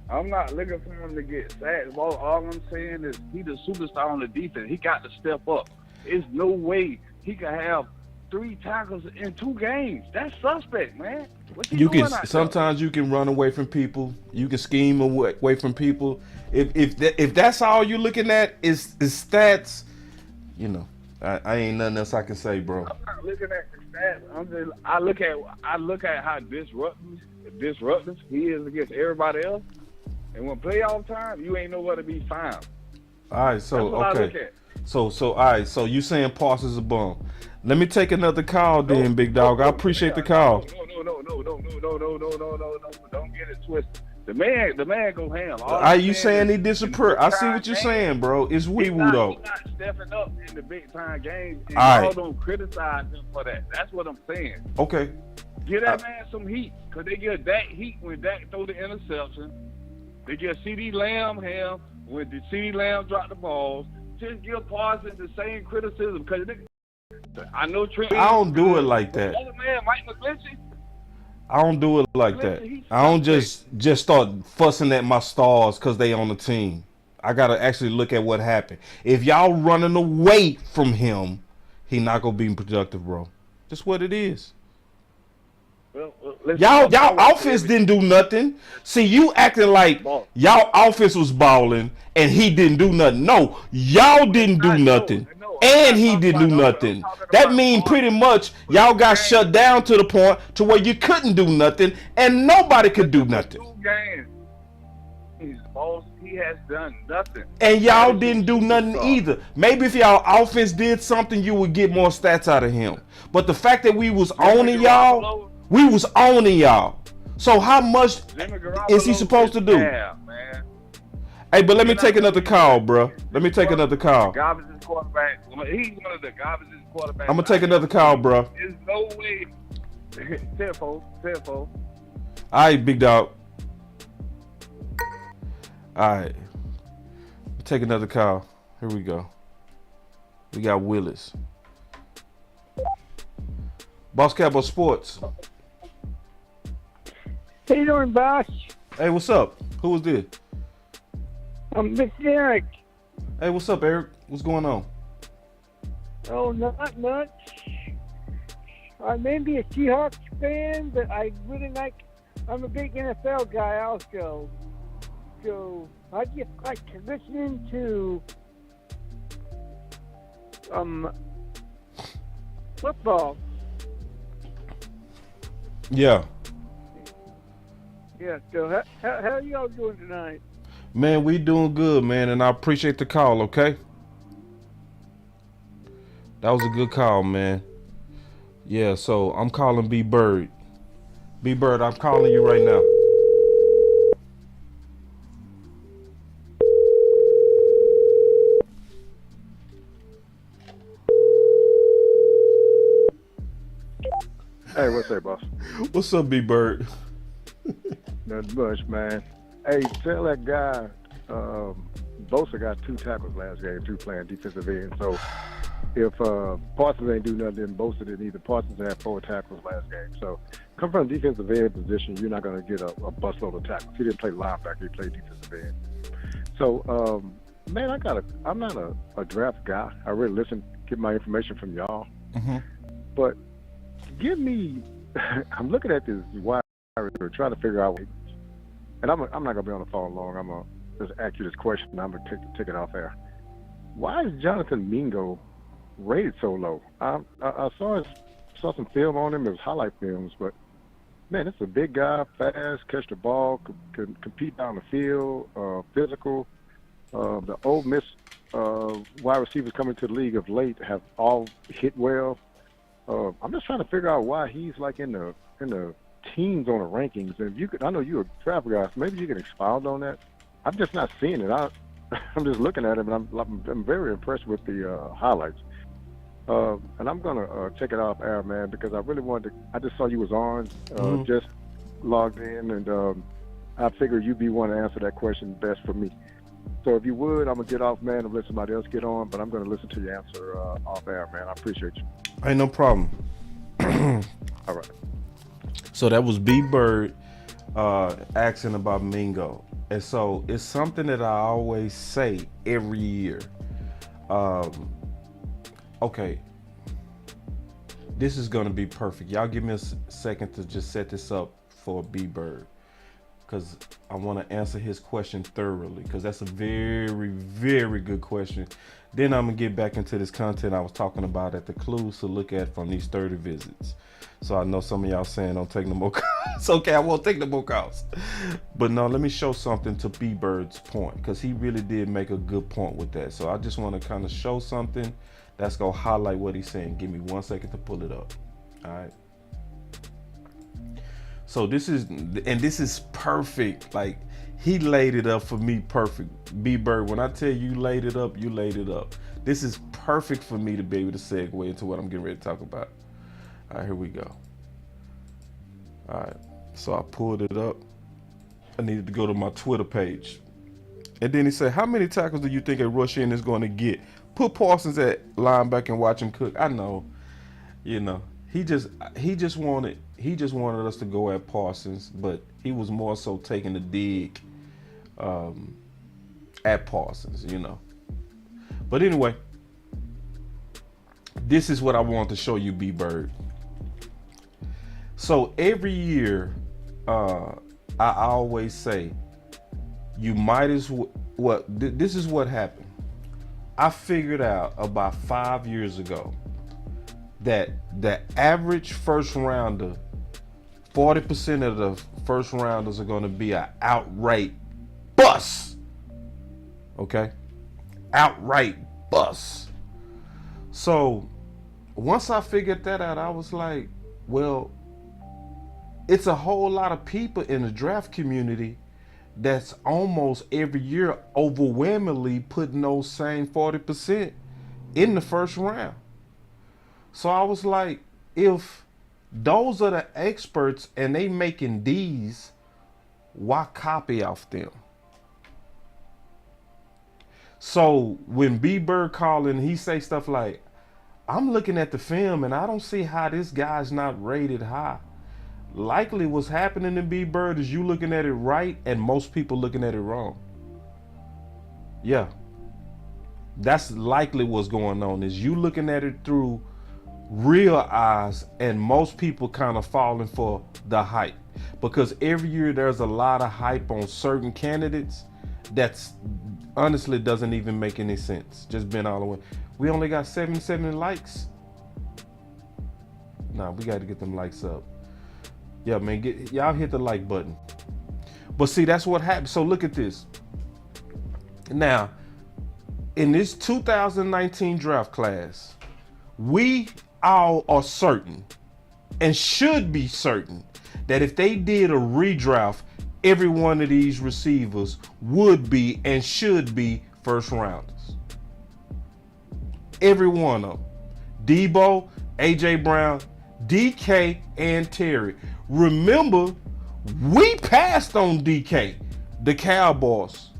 I'm not looking for him to get sacked. All I'm saying is he's the superstar on the defense. He got to step up. There's no way he can have 3 tackles in 2 games. That's suspect, man. What you doing out sometimes you can run away from people. You can scheme away from people. If that's all you're looking at is stats, you know, I ain't nothing else I can say, bro. I'm not looking at the stats. I look at how disruptive he is against everybody else. And when playoff time, you ain't nowhere to be found. All right, so That's what I look at. So all right, so you saying Parsons is a bum? Let me take another call, then, big dog. I appreciate the call. No. Don't get it twisted. The man go ham. Are you saying he disappeared? I see what you're saying, bro. It's wee-woo, though. He's not stepping up in the big-time games, and all y'all don't criticize him for that. That's what I'm saying. Okay. Give that man some heat, because they give Dak heat when Dak throw the interception. They give CeeDee Lamb ham when the CeeDee Lamb drop the balls. Just give Parsons the same criticism, because I know Trent. I don't do it like that. The other man, Mike McGlinchey. I don't do it like that. I don't just start fussing at my stars because they on the team. I gotta actually look at what happened. If y'all running away from him, he not gonna be productive, bro. Just what it is. Well, y'all offense didn't do nothing. See, you acting like y'all offense was balling and he didn't do nothing. No, y'all didn't do nothing. And he didn't do nothing. That means pretty much y'all got shut down to the point to where you couldn't do nothing and nobody could do nothing. 2 games. He has done nothing. And y'all didn't do nothing either. Maybe if y'all offense did something, you would get more stats out of him. But the fact that we was owning y'all, So how much is he supposed to do? Man. Hey, but let me take another call, bro. Let me take another call. Garbage quarterback. He's one of the garbage quarterbacks. I'm gonna take another call, bro. There's no way. Careful. All right, big dog. All right. Take another call. Here we go. We got Willis. Boss Cowboy Sports. How you doing, boss? Hey, what's up? Who was this? Mr. Eric. Hey, what's up, Eric? What's going on? Oh, not much. I may be a Seahawks fan, but I really like. I'm a big NFL guy also. So I just like listening to football. Yeah. Yeah. So how are y'all doing tonight? Man, we doing good, man, and I appreciate the call, okay? That was a good call, man. Yeah, so I'm calling B Bird. B Bird, I'm calling you right now. Hey, what's up, boss? What's up, B Bird? Not much, man. Hey, tell that guy, Bosa got 2 tackles last game, 2 playing defensive end. So if Parsons ain't do nothing, then Bosa didn't either. Parsons had 4 tackles last game. So come from defensive end position, you're not going to get a busload of tackles. He didn't play linebacker, he played defensive end. So, man, I'm not a draft guy. I really listen, get my information from y'all. Mm-hmm. But give me, I'm looking at this wide receiver, trying to figure out, and I'm not going to be on the phone long. I'm going to just ask you this question, and I'm going to take it off air. Why is Jonathan Mingo rated so low? I saw some film on him. It was highlight films, but, man, it's a big guy, fast, catch the ball, can compete down the field, physical. The Ole Miss wide receivers coming to the league of late have all hit well. I'm just trying to figure out why he's like in the teams on the rankings. And I know you're a draft guy, so maybe you can expound on that. I'm just not seeing it. I'm just looking at him, and I'm very impressed with the highlights. And I'm gonna check it off air, man, because I really wanted to. I just saw you was on, just logged in, and I figured you'd be one to answer that question best for me. So if you would, I'm gonna get off, man, and let somebody else get on. But I'm gonna listen to your answer off air, man. I appreciate you. Ain't no problem. All right. So that was B Bird asking about Mingo. And so it's something that I always say every year. Okay, this is gonna be perfect. Y'all give me a second to just set this up for B-Bird, because I want to answer his question thoroughly, because that's a very, very good question. Then I'm gonna get back into this content I was talking about at the clues to look at from these 30 visits. So I know some of y'all saying don't take no more calls. Okay, I won't take no more calls. But no, let me show something to B-Bird's point, because he really did make a good point with that. So I just want to kind of show something that's gonna highlight what he's saying. Give me 1 second to pull it up. All right. So this is perfect. Like, he laid it up for me perfect. B-Bird, when I tell you laid it up, you laid it up. This is perfect for me to be able to segue into what I'm getting ready to talk about. All right, here we go. All right, so I pulled it up. I needed to go to my Twitter page. And then he said, how many tackles do you think a rush in is going to get? Put Parsons at linebacker and watch him cook. I know, you know, he just wanted us to go at Parsons, but he was more so taking a dig at Parsons, you know. But anyway, this is what I want to show you, B-Bird. So every year, I always say, you might as well, this is what happened. I figured out about 5 years ago that the average first rounder, 40% of the first rounders are going to be an outright bust. Okay? Outright bust. So once I figured that out, I was like, well, it's a whole lot of people in the draft community that's almost every year overwhelmingly putting those same 40% in the first round. So I was like, if those are the experts and they making D's, why copy off them? So when B-Bird calling, he say stuff like, I'm looking at the film and I don't see how this guy's not rated high. Likely what's happening to B-Bird is you looking at it right and most people looking at it wrong. Yeah. That's likely what's going on, is you looking at it through real eyes and most people kind of falling for the hype. Because every year there's a lot of hype on certain candidates that's honestly doesn't even make any sense. Just been all the way. We only got 77 likes. Nah, we got to get them likes up. Yeah, man, y'all hit the like button. But see, that's what happened. So look at this. Now, in this 2019 draft class, we all are certain and should be certain that if they did a redraft, every one of these receivers would be and should be first rounders. Every one of them. Debo, AJ Brown, DK, and Terry. Remember, we passed on DK, the Cowboys,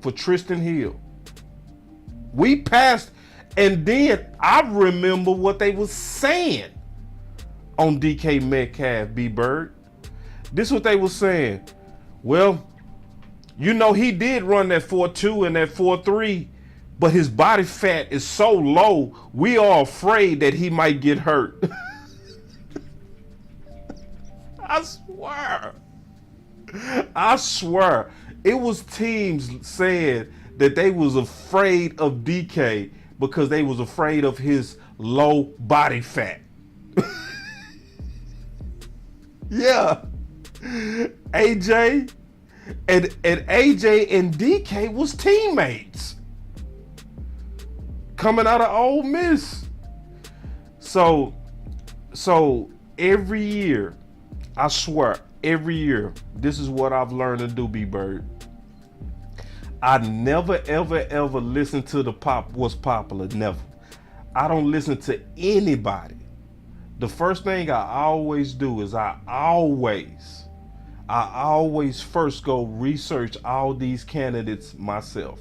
for Tristan Hill. We passed, and then I remember what they was saying on DK Metcalf, B-Bird. This is what they was saying. Well, you know, he did run that 4.2 and that 4.3, but his body fat is so low, we are afraid that he might get hurt. I swear, it was teams saying that they was afraid of DK because they was afraid of his low body fat. Yeah. AJ and AJ and DK was teammates coming out of Ole Miss. So every year, I swear, every year, this is what I've learned to do, B-Bird. I never, ever listen to what's popular. Never. I don't listen to anybody. The first thing I always do is I always first go research all these candidates myself.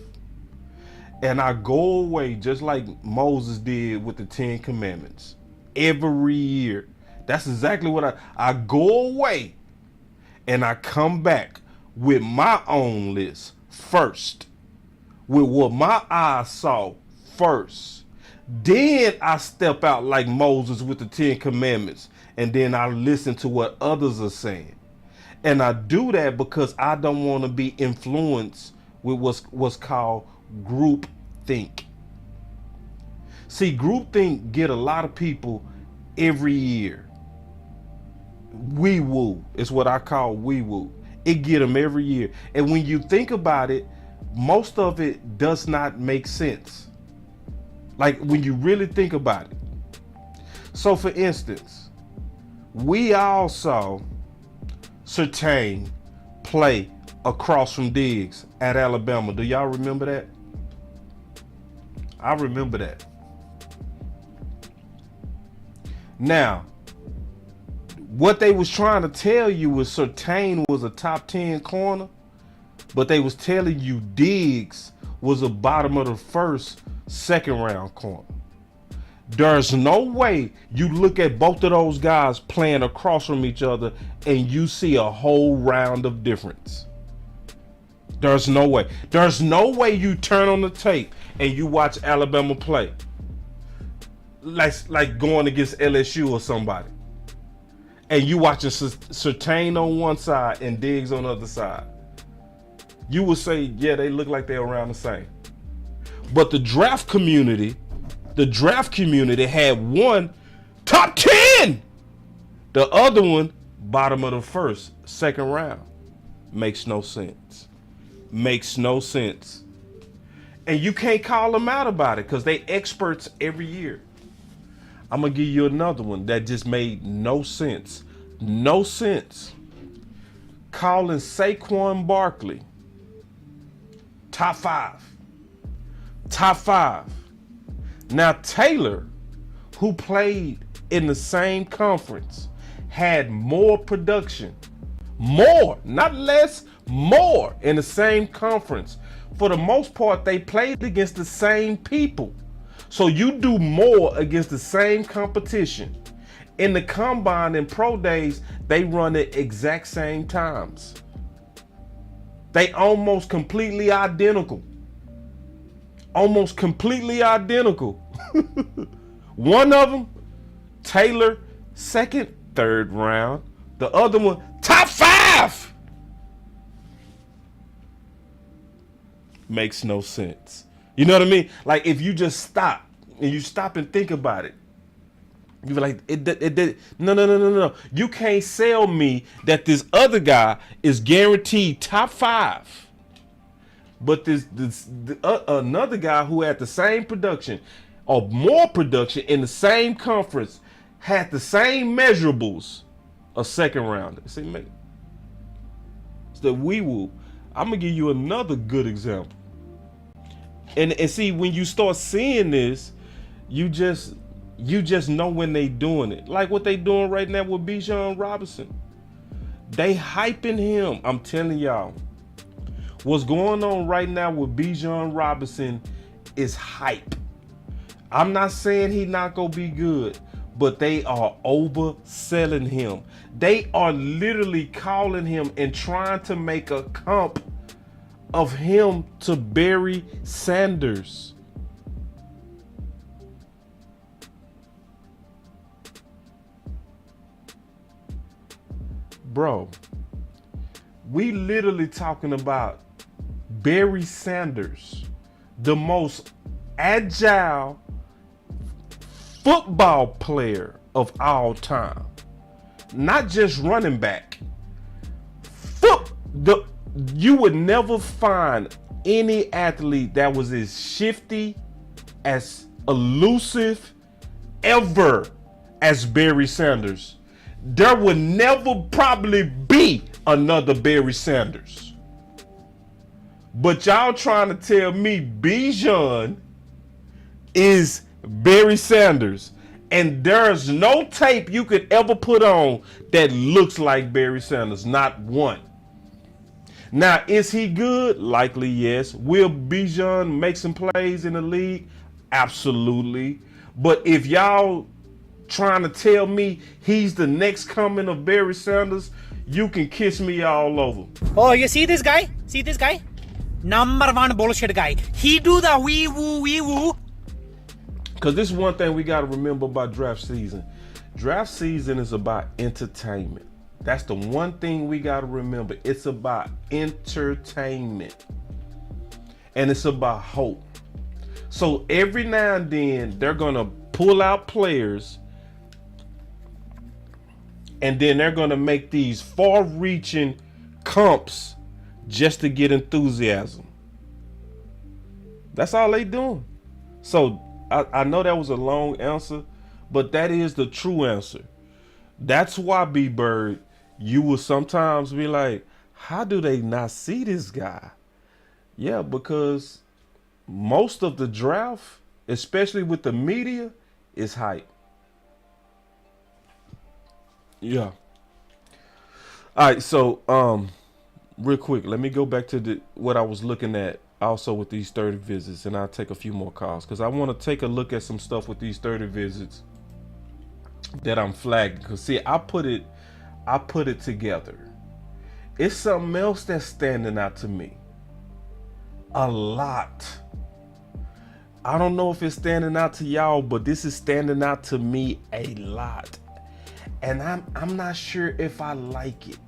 And I go away just like Moses did with the 10 Commandments. Every year. That's exactly what I go away and I come back with my own list first, with what my eyes saw first. Then I step out like Moses with the 10 Commandments, and then I listen to what others are saying. And I do that because I don't want to be influenced with what's called group think. See, group think get a lot of people every year. Wee woo is what I call wee woo. It get them every year. And when you think about it, most of it does not make sense. Like when you really think about it. So for instance, we all saw Surtain play across from Diggs at Alabama. Do y'all remember that? I remember that. Now, what they was trying to tell you was Surtain was a top 10 corner, but they was telling you Diggs was a bottom of the first, second round corner. There's no way you look at both of those guys playing across from each other and you see a whole round of difference. There's no way. There's no way you turn on the tape and you watch Alabama play. Like going against LSU or somebody. And you watching Surtain on one side and Diggs on the other side. You would say, yeah, they look like they're around the same. But the draft community had one top 10. The other one, bottom of the first, second round. Makes no sense. Makes no sense. And you can't call them out about it because they experts every year. I'm going to give you another one that just made no sense. No sense. Calling Saquon Barkley top 5. Top 5. Now Taylor, who played in the same conference, had more production. More, not less, more in the same conference. For the most part, they played against the same people. So you do more against the same competition. In the combine and pro days, they run at exact same times. They almost completely identical. Almost completely identical. One of them, Taylor, second, third round. The other one, top 5. Makes no sense. You know what I mean? Like if you just stop and you stop and think about it, you be like, no. You can't sell me that this other guy is guaranteed top 5. But another guy who had the same production or more production in the same conference had the same measurables, a second rounder. See, man, it's the wee woo. I'm gonna give you another good example. And see, when you start seeing this, you just know when they doing it. Like what they doing right now with Bijan Robinson. They hyping him. I'm telling y'all. What's going on right now with Bijan Robinson is hype. I'm not saying he not gonna be good, but they are overselling him. They are literally calling him and trying to make a comp of him to Barry Sanders. Bro, we literally talking about Barry Sanders, the most agile football player of all time. Not just running back. You would never find any athlete that was as shifty, as elusive ever as Barry Sanders. There would never probably be another Barry Sanders. But y'all trying to tell me Bijan is Barry Sanders. And there's no tape you could ever put on that looks like Barry Sanders. Not one. Now, is he good? Likely, yes. Will Bijan make some plays in the league? Absolutely. But if y'all trying to tell me he's the next coming of Barry Sanders, you can kiss me all over. Oh, you see this guy? See this guy? Number one bullshit guy. He do the wee woo. Because this is one thing we got to remember about draft season. Draft season is about entertainment. That's the one thing we got to remember. It's about entertainment. And it's about hope. So every now and then, they're going to pull out players. And then they're going to make these far-reaching comps just to get enthusiasm. That's all they doing. So I know that was a long answer, but that is the true answer. That's why, B-Bird, you will sometimes be like, how do they not see this guy? Yeah, because most of the draft, especially with the media, is hype. Yeah. All right, so real quick, let me go back to what I was looking at also with these 30 visits, and I'll take a few more calls because I want to take a look at some stuff with these 30 visits that I'm flagging. Because see, I put it together. It's something else that's standing out to me a lot. I don't know if it's standing out to y'all, but this is standing out to me a lot. And I'm not sure if I like it.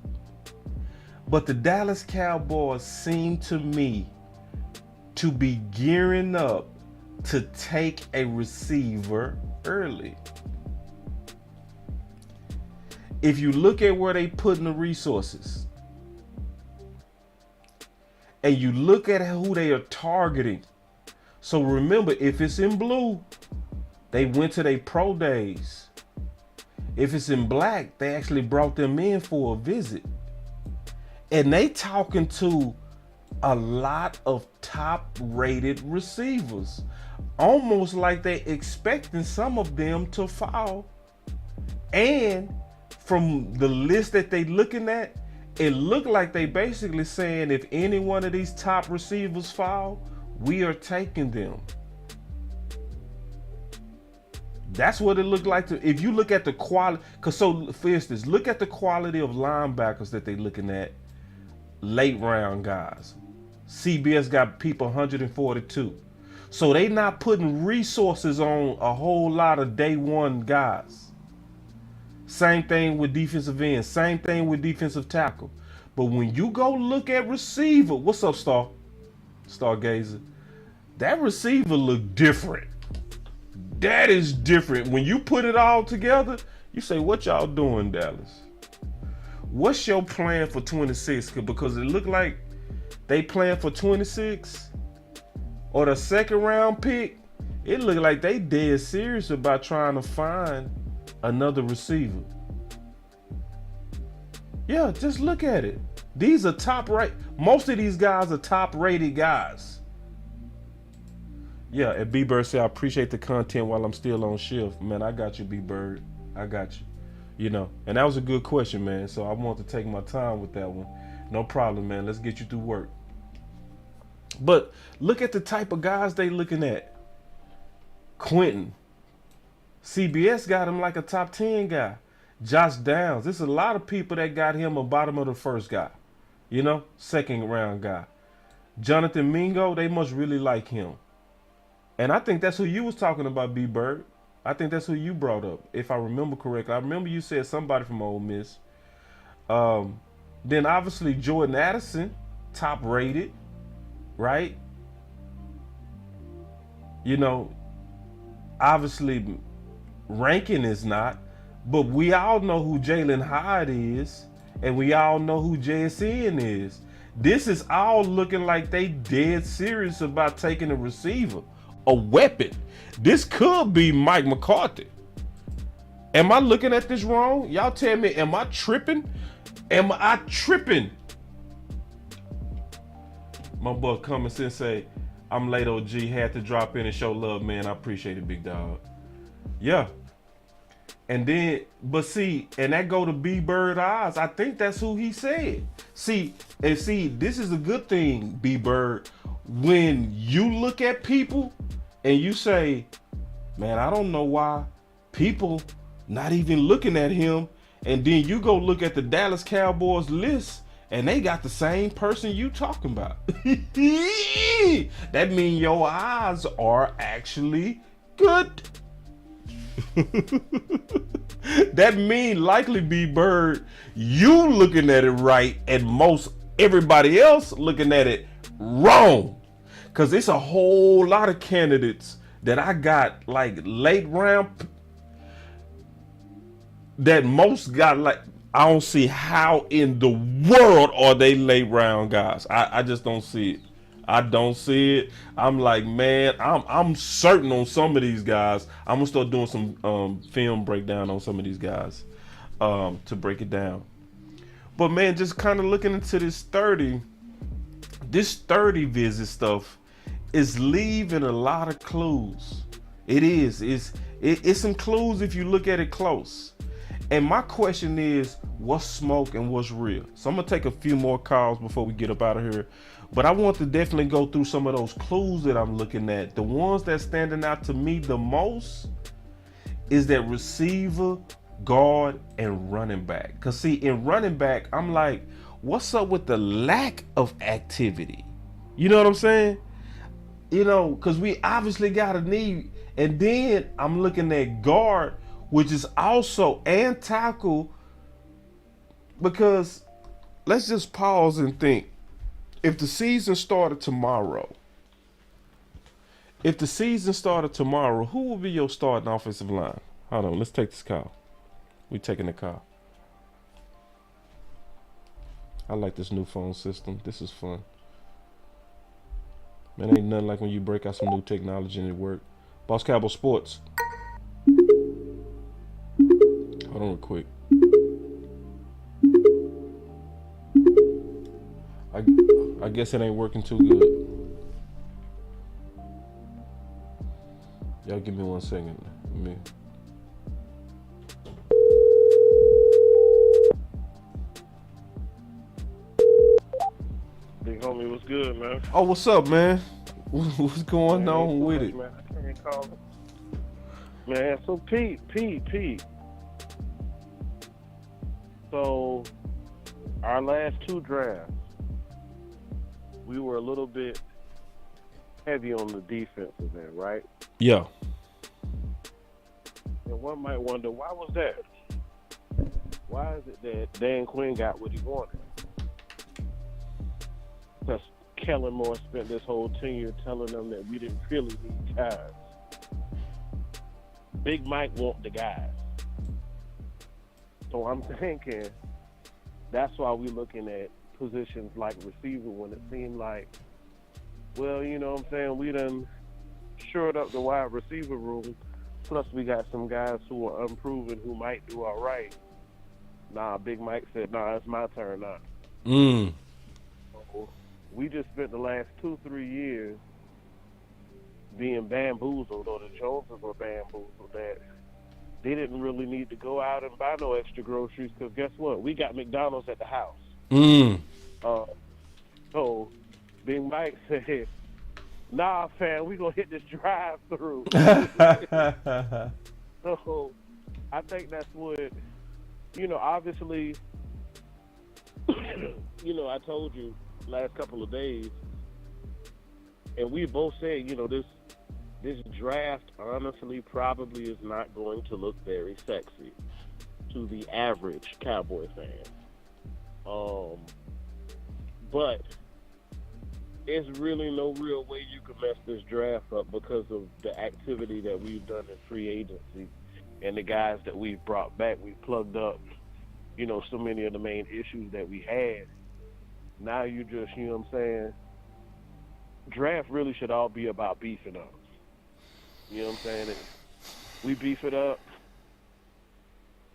But the Dallas Cowboys seem to me to be gearing up to take a receiver early. If you look at where they put in the resources, and you look at who they are targeting. So remember, if it's in blue, they went to their pro days. If it's in black, they actually brought them in for a visit. And they talking to a lot of top-rated receivers. Almost like they expecting some of them to fall. And from the list that they looking at, it looked like they basically saying if any one of these top receivers fall, we are taking them. That's what it looked like to, if you look at the quality, because so for instance, look at the quality of linebackers that they looking at, late round guys. CBS got people 142. So they not putting resources on a whole lot of day one guys. Same thing with defensive end, same thing with defensive tackle. But when you go look at receiver, what's up, Stargazer? That receiver look different. That is different. When you put it all together, you say, what y'all doing, Dallas? What's your plan for 26? Because it looked like they playing for 26 or the second round pick. It looked like they dead serious about trying to find another receiver. Yeah, just look at it. These are top rate. Most of these guys are top rated guys. Yeah, and B-Bird said, I appreciate the content while I'm still on shift. Man, I got you, B-Bird. I got you. You know, and that was a good question, man. So I want to take my time with that one. No problem, man. Let's get you through work. But look at the type of guys they looking at. Quentin. CBS got him like a top 10 guy. Josh Downs. There's a lot of people that got him a bottom of the first guy. You know, second round guy. Jonathan Mingo, they must really like him. And I think that's who you was talking about, B-Bird. I think that's who you brought up, if I remember correctly. I remember you said somebody from Ole Miss. Then obviously Jordan Addison, top rated, right? You know, obviously Rankin is not, but we all know who Jalen Hyde is, and we all know who JSN is. This is all looking like they dead serious about taking a receiver, a weapon. This could be Mike McCarthy. Am I looking at this wrong? Y'all tell me, am I tripping? Am I tripping? My boy Common Sense say, I'm late, OG, had to drop in and show love, man. I appreciate it, big dog. Yeah. And then, but see, and that go to B-Bird eyes. I think that's who he said. See, this is a good thing, B-Bird. When you look at people and you say, man, I don't know why people not even looking at him. And then you go look at the Dallas Cowboys list, and they got the same person you talking about. That means your eyes are actually good. That mean likely B Bird, you looking at it right, and most everybody else looking at it wrong. Cause it's a whole lot of candidates that I got like late round that most got like, I don't see how in the world are they late round guys. I just don't see it. I don't see it. I'm like, man, I'm certain on some of these guys. I'm gonna start doing some film breakdown on some of these guys to break it down. But man, just kind of looking into this 30 visit stuff is leaving a lot of clues. It is. It's some clues if you look at it close. And my question is, what's smoke and what's real? So I'm gonna take a few more calls before we get up out of here. But I want to definitely go through some of those clues that I'm looking at. The ones that's standing out to me the most is that receiver, guard, and running back. Cause see, in running back, I'm like, what's up with the lack of activity? You know what I'm saying? You know, cause we obviously got a need. And then I'm looking at guard, which is also and tackle, because let's just pause and think. If the season started tomorrow, who will be your starting offensive line? Hold on, let's take this call. We taking the call. I like this new phone system. This is fun. Man, ain't nothing like when you break out some new technology and it work. Boss Cowboy Sports. Hold on real quick. I guess it ain't working too good. Y'all give me 1 second. Big homie, what's good, man? Oh, what's up, man? What's going on with it? Man, I can't call it. Man, so Pete. So, our last 2 drafts, we were a little bit heavy on the defensive end, right? Yeah. And one might wonder, why was that? Why is it that Dan Quinn got what he wanted? Because Kellen Moore spent this whole tenure telling them that we didn't really need guys. Big Mike want the guys. So I'm thinking that's why we're looking at positions like receiver when it seemed like, well, you know what I'm saying, we done shored up the wide receiver room, plus we got some guys who are unproven who might do all right. Nah, Big Mike said, nah, it's my turn now. So we just spent the last 2-3 years being bamboozled, or the Joneses were bamboozled, that they didn't really need to go out and buy no extra groceries, because guess what? We got McDonald's at the house. So Big Mike said, nah, fam, we gonna hit this drive-through. So I think that's what, you know, obviously, you know, I told you last couple of days, and we both said, you know, this draft honestly probably is not going to look very sexy to the average Cowboy fan. But it's really no real way you can mess this draft up because of the activity that we've done in free agency and the guys that we've brought back. We plugged up, you know, so many of the main issues that we had. Now you just, you know what I'm saying, draft really should all be about beefing up. You know what I'm saying? We beef it up,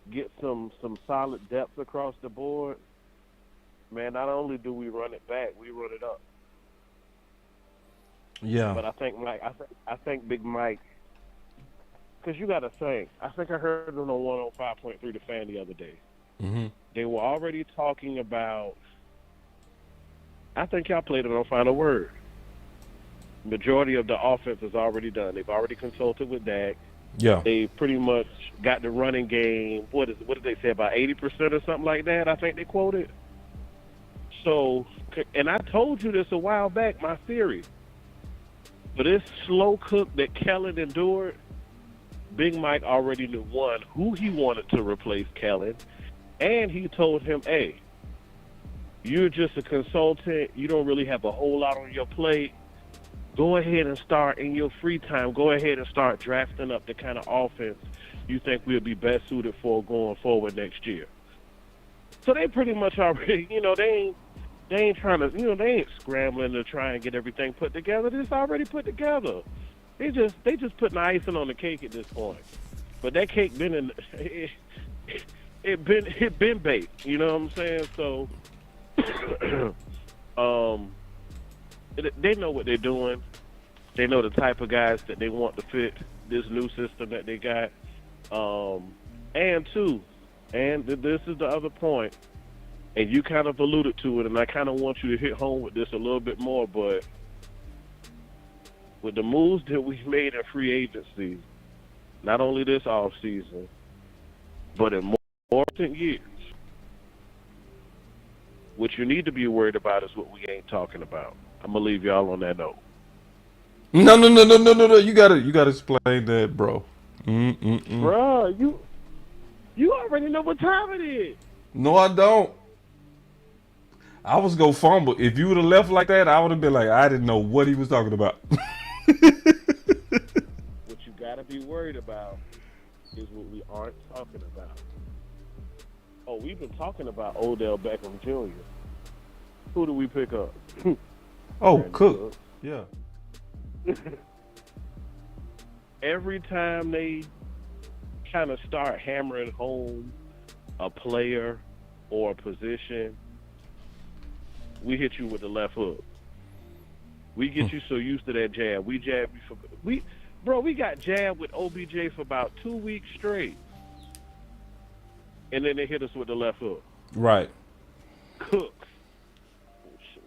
get some solid depth across the board. Man, not only do we run it back, we run it up. Yeah. But I think Big Mike, because you got to think, I think I heard it on 105.3 The Fan the other day. Mm-hmm. They were already talking about, I think y'all played it on Final Word. Majority of the offense is already done. They've already consulted with Dak. Yeah. They pretty much got the running game. What did they say, about 80% or something like that? I think they quoted. So, and I told you this a while back, my theory. For this slow cook that Kellen endured, Big Mike already knew, one, who he wanted to replace Kellen, and he told him, hey, you're just a consultant. You don't really have a whole lot on your plate. Go ahead and start in your free time. Go ahead and start drafting up the kind of offense you think we'll be best suited for going forward next year. So they pretty much already, they ain't trying to, they ain't scrambling to try and get everything put together. It's already put together. They just putting the icing on the cake at this point. But that cake it been baked. You know what I'm saying? So they know what they're doing. They know the type of guys that they want to fit this new system that they got. And this is the other point, and you kind of alluded to it, and I kind of want you to hit home with this a little bit more, but with the moves that we've made in free agency, not only this offseason, but in more recent years, what you need to be worried about is what we ain't talking about. I'm gonna leave y'all on that note. No. You gotta explain that, bro. Bro, you already know what time it is. No, I don't. I was gonna fumble. If you would have left like that, I would have been like, I didn't know what he was talking about. What you gotta be worried about is what we aren't talking about. Oh, we've been talking about Odell Beckham Jr. Who do we pick up? Oh, Cook. Yeah. Every time they kind of start hammering home a player or a position, we hit you with the left hook. We get you so used to that jab. We jab you we got jabbed with OBJ for about 2 weeks straight. And then they hit us with the left hook. Right. Cook.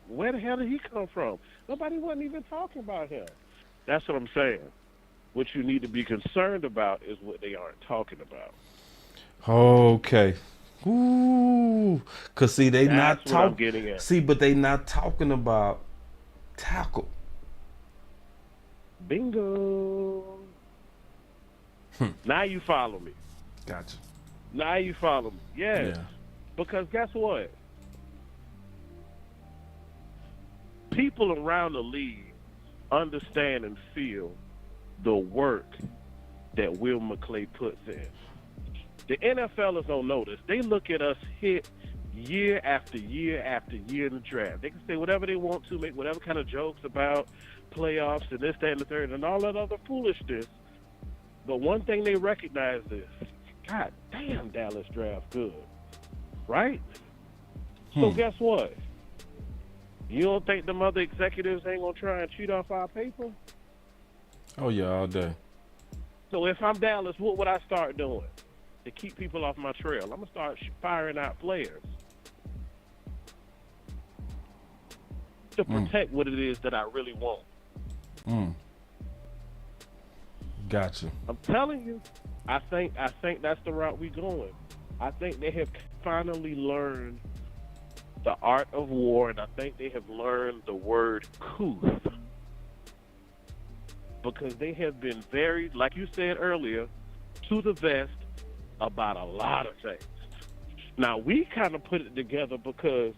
Where the hell did he come from? Nobody wasn't even talking about him. That's what I'm saying. What you need to be concerned about is what they aren't talking about. Okay. Ooh. Cause see, they That's not what I'm talking. getting at. See, but they not talking about tackle. Bingo. Now you follow me. Gotcha. Now you follow me. Yes. Yeah. Because guess what? People around the league understand and feel the work that Will McClay puts in. The NFLers don't notice. They look at us hit year after year after year in the draft. They can say whatever they want to, make whatever kind of jokes about playoffs and this, that, and the third, and all that other foolishness. But one thing they recognize is, God damn, Dallas draft good. Right? So guess what? You don't think them other executives ain't going to try and cheat off our paper? Oh, yeah, all day. So if I'm Dallas, what would I start doing to keep people off my trail? I'm going to start firing out players to protect what it is that I really want. Gotcha. I'm telling you, I think that's the route we're going. I think they have finally learned the art of war, and I think they have learned the word couth. Because they have been very, like you said earlier, to the vest about a lot of things. Now, we kind of put it together because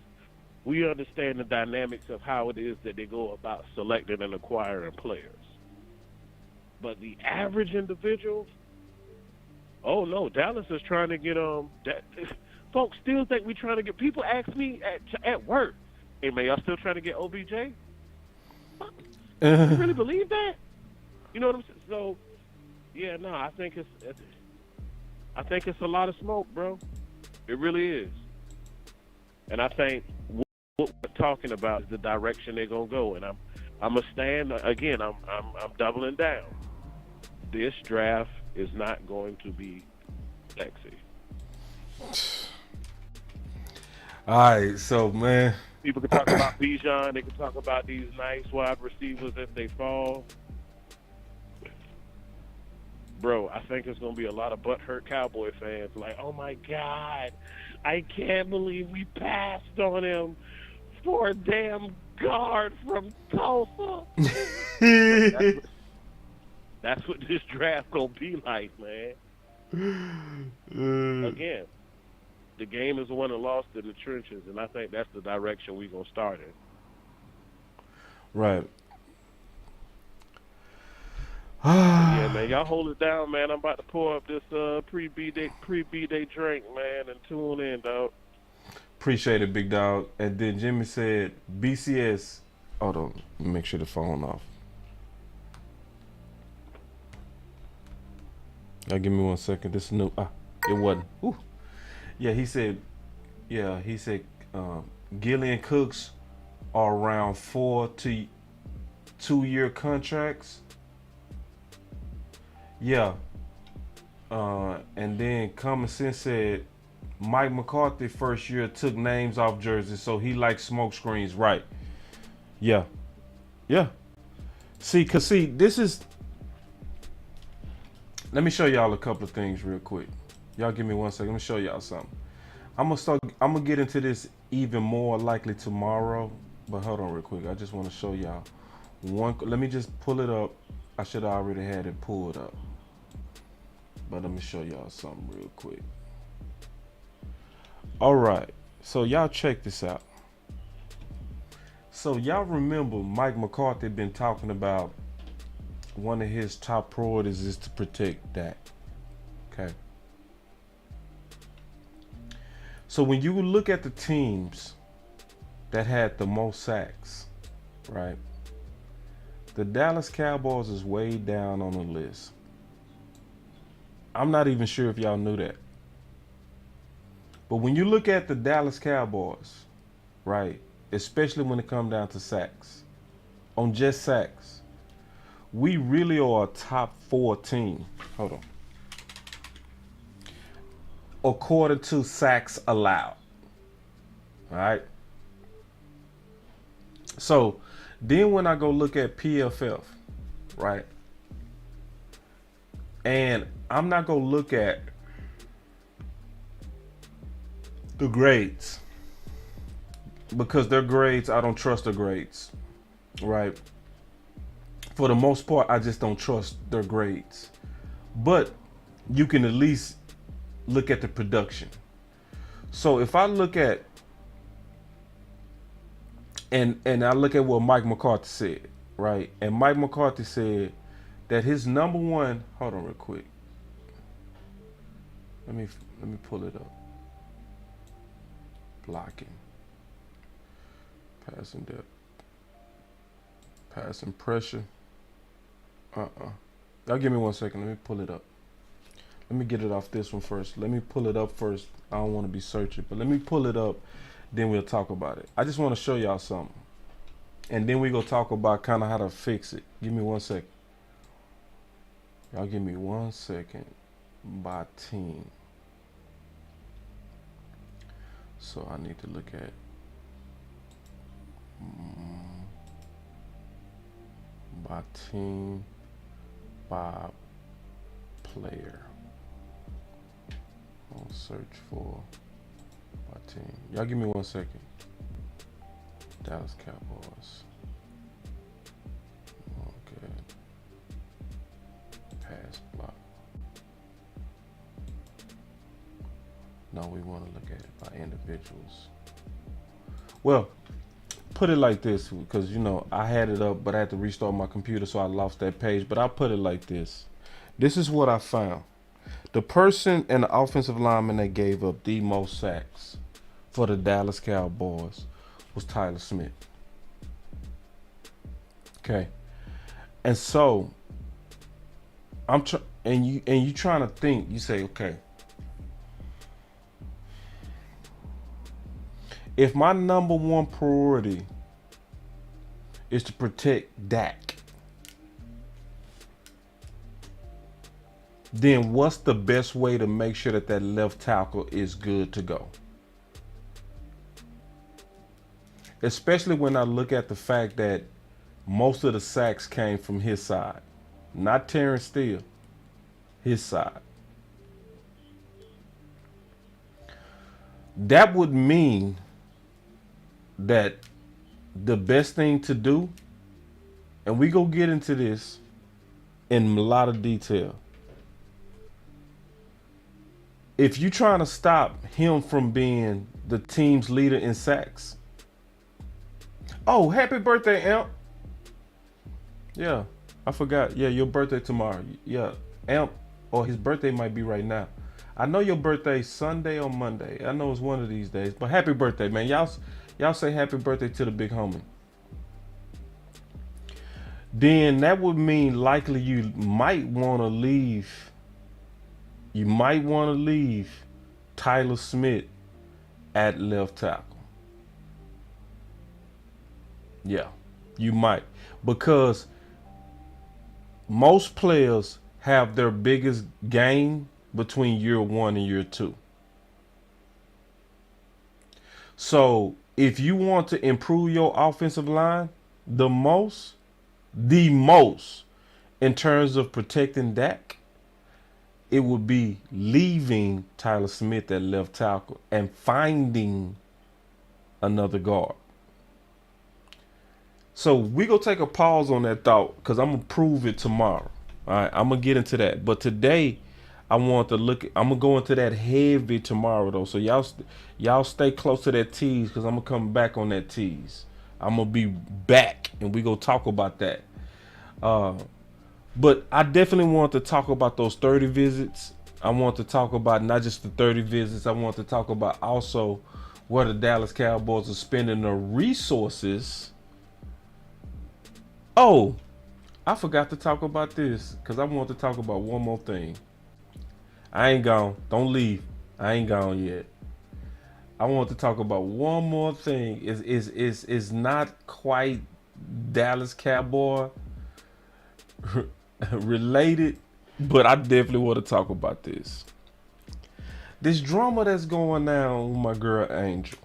we understand the dynamics of how it is that they go about selecting and acquiring players. But the average individual, oh no, Dallas is trying to get folks still think we're trying to get. People ask me at work, "Hey man, y'all still trying to get OBJ?" You really believe that? You know what I'm saying? So, yeah, no, I think it's a lot of smoke, bro. It really is. And I think what we're talking about is the direction they're gonna go. And I'm gonna stand again. I'm doubling down. This draft is not going to be sexy. All right, so man, people can talk about Bijan. They can talk about these nice wide receivers if they fall. bro, I think there's gonna be a lot of butthurt Cowboy fans like, oh my God, I can't believe we passed on him for a damn guard from Tulsa. That's what this draft gonna be like, man. Again, the game is won and lost in the trenches, and I think that's the direction we gonna start in. Right. Yeah, man, y'all hold it down, man. I'm about to pour up this pre-B day drink, man, and tune in, dog. Appreciate it, big dog. And then Jimmy said, BCS. Hold on, make sure the phone off. Give me 1 second. This is new. It wasn't. Ooh. Yeah, he said. Gillian Cooks are around 4 to 2-year contracts. Yeah. And then Common Sense said Mike McCarthy first year took names off jerseys, so he likes smoke screens, right? Yeah. See, this is. Let me show y'all a couple of things real quick. Y'all give me 1 second. Let me show y'all something. I'm gonna get into this even more likely tomorrow, but hold on real quick. I just want to show y'all one. Let me just pull it up. I should have already had it pulled up, but let me show y'all something real quick. All right, so y'all check this out. So y'all remember Mike McCarthy been talking about one of his top priorities is to protect Dak. Okay. So when you look at the teams that had the most sacks, right? The Dallas Cowboys is way down on the list. I'm not even sure if y'all knew that. But when you look at the Dallas Cowboys, right, especially when it comes down to sacks, on just sacks, we really are a top 4 team. Hold on. According to sacks allowed. All right. So then when I go look at PFF, right, and I'm not going to look at the grades because their grades, I don't trust the grades, right? For the most part, I just don't trust their grades. But you can at least look at the production. So if I look at and I look at what Mike McCarthy said, right? And Mike McCarthy said that his number one, hold on real quick. Let me pull it up. Blocking. Passing depth. Passing pressure. Y'all give me 1 second. Let me pull it up. Let me get it off this one first. Let me pull it up first. I don't want to be searching, but let me pull it up. Then we'll talk about it. I just want to show y'all something. And then we go talk about kind of how to fix it. Give me 1 second. Y'all give me 1 second by team. So I need to look at by team, by player. I'll search for by team. Y'all give me 1 second. Dallas Cowboys. Okay. Pass block. No, we want to look at it by individuals. Well, put it like this, because you know I had it up, but I had to restart my computer, so I lost that page. But I'll put it like this. This is what I found. The person and the offensive lineman that gave up the most sacks for the Dallas Cowboys was Tyler Smith. Okay. And so I'm you trying to think, you say, okay, if my number one priority is to protect Dak, then what's the best way to make sure that that left tackle is good to go? Especially when I look at the fact that most of the sacks came from his side, not Terrence Steele. his side. That would mean that the best thing to do, and we go get into this in a lot of detail. If you're trying to stop him from being the team's leader in sacks. Oh, happy birthday, Amp. Yeah, I forgot. Yeah, your birthday tomorrow. Yeah, Amp, or his birthday might be right now. I know your birthday's Sunday or Monday. I know it's one of these days, but happy birthday, man. Y'all say happy birthday to the big homie. Then that would mean likely you might want to leave. You might want to leave Tyler Smith at left tackle. Yeah, you might. Because most players have their biggest gain between year 1 and year 2. So if you want to improve your offensive line the most in terms of protecting Dak, it would be leaving Tyler Smith at left tackle and finding another guard. So we gonna take a pause on that thought because I'm gonna prove it tomorrow. All right, I'm gonna get into that. But today, I'm gonna go into that heavy tomorrow though. So y'all stay close to that tease because I'm gonna come back on that tease. I'm gonna be back and we gonna talk about that. But I definitely want to talk about those 30 visits. I want to talk about not just the 30 visits. I want to talk about also where the Dallas Cowboys are spending their resources. Oh, I forgot to talk about this because I want to talk about one more thing. I ain't gone. Don't leave. I ain't gone yet. I want to talk about one more thing. It's not quite Dallas Cowboy related, but I definitely want to talk about this. This drama that's going on with my girl Angel.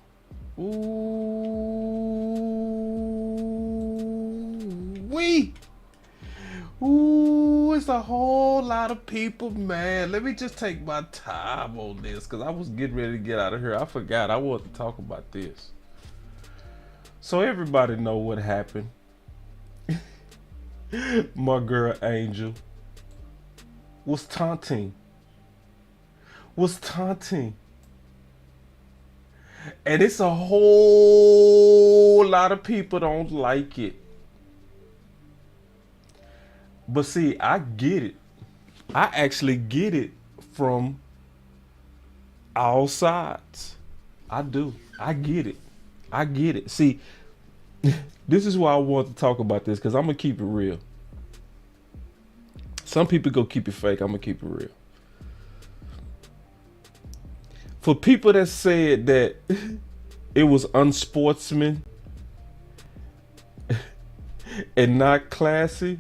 Ooh, it's a whole lot of people, man. Let me just take my time on this because I was getting ready to get out of here. I forgot I wanted to talk about this. So everybody know what happened. My girl Angel was taunting. And it's a whole lot of people don't like it. But see, I get it. I actually get it from all sides. I do. I get it. See, this is why I want to talk about this because I'm going to keep it real. Some people go keep it fake. I'm going to keep it real. For people that said that it was unsportsman and not classy,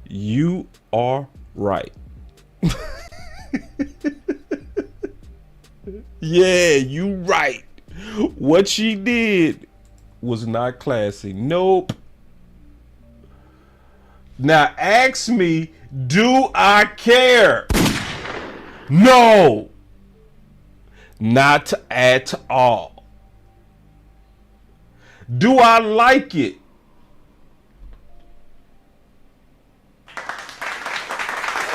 you are right. Yeah, you right. What she did was not classy. Nope. Now ask me, do I care? No. Not at all. Do I like it?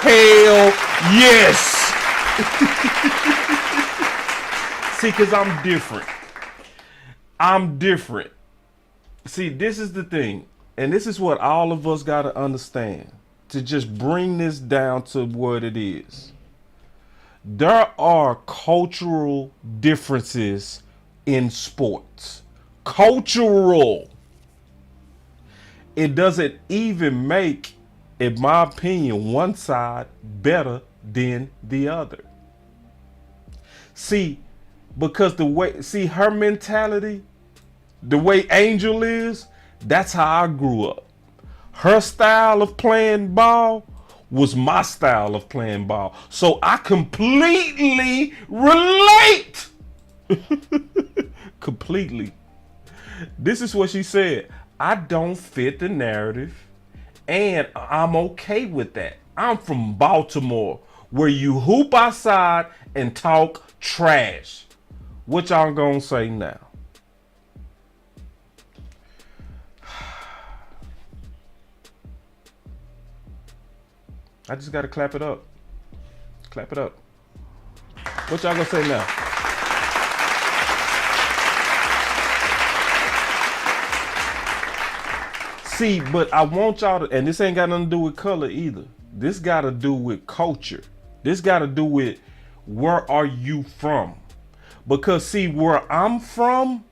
Hell yes. See, because I'm different. See, this is the thing. And this is what all of us got to understand. To just bring this down to what it is. There are cultural differences in sports. Cultural. It doesn't even make, in my opinion, one side better than the other. See, because her mentality, the way Angel is, that's how I grew up. Her style of playing ball was my style of playing ball. So I completely relate. Completely. This is what she said. I don't fit the narrative and I'm okay with that. I'm from Baltimore, where you hoop outside and talk trash. What y'all gonna say now? I just gotta clap it up. Clap it up. What y'all gonna say now? See, but I want y'all to, and this ain't got nothing to do with color either. This got to do with culture. This got to do with where are you from? Because see, where I'm from,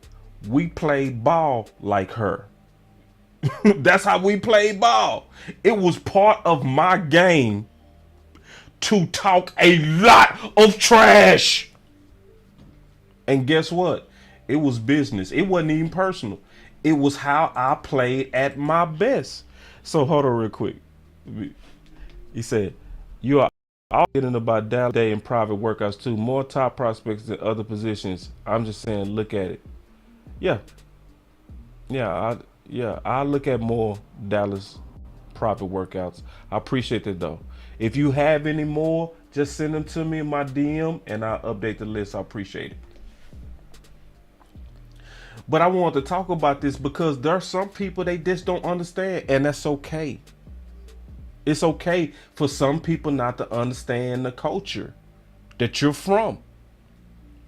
we play ball like her. That's how we play ball. It was part of my game to talk a lot of trash. And guess what? It was business. It wasn't even personal. It was how I played at my best. So hold on real quick. He said, you are all getting about Dallas Day in private workouts too. More top prospects than other positions. I'm just saying, look at it. Yeah. I look at more Dallas private workouts. I appreciate it though. If you have any more, just send them to me in my DM and I'll update the list. I appreciate it. But I want to talk about this because there are some people they just don't understand, and that's okay. It's okay for some people not to understand the culture that you're from.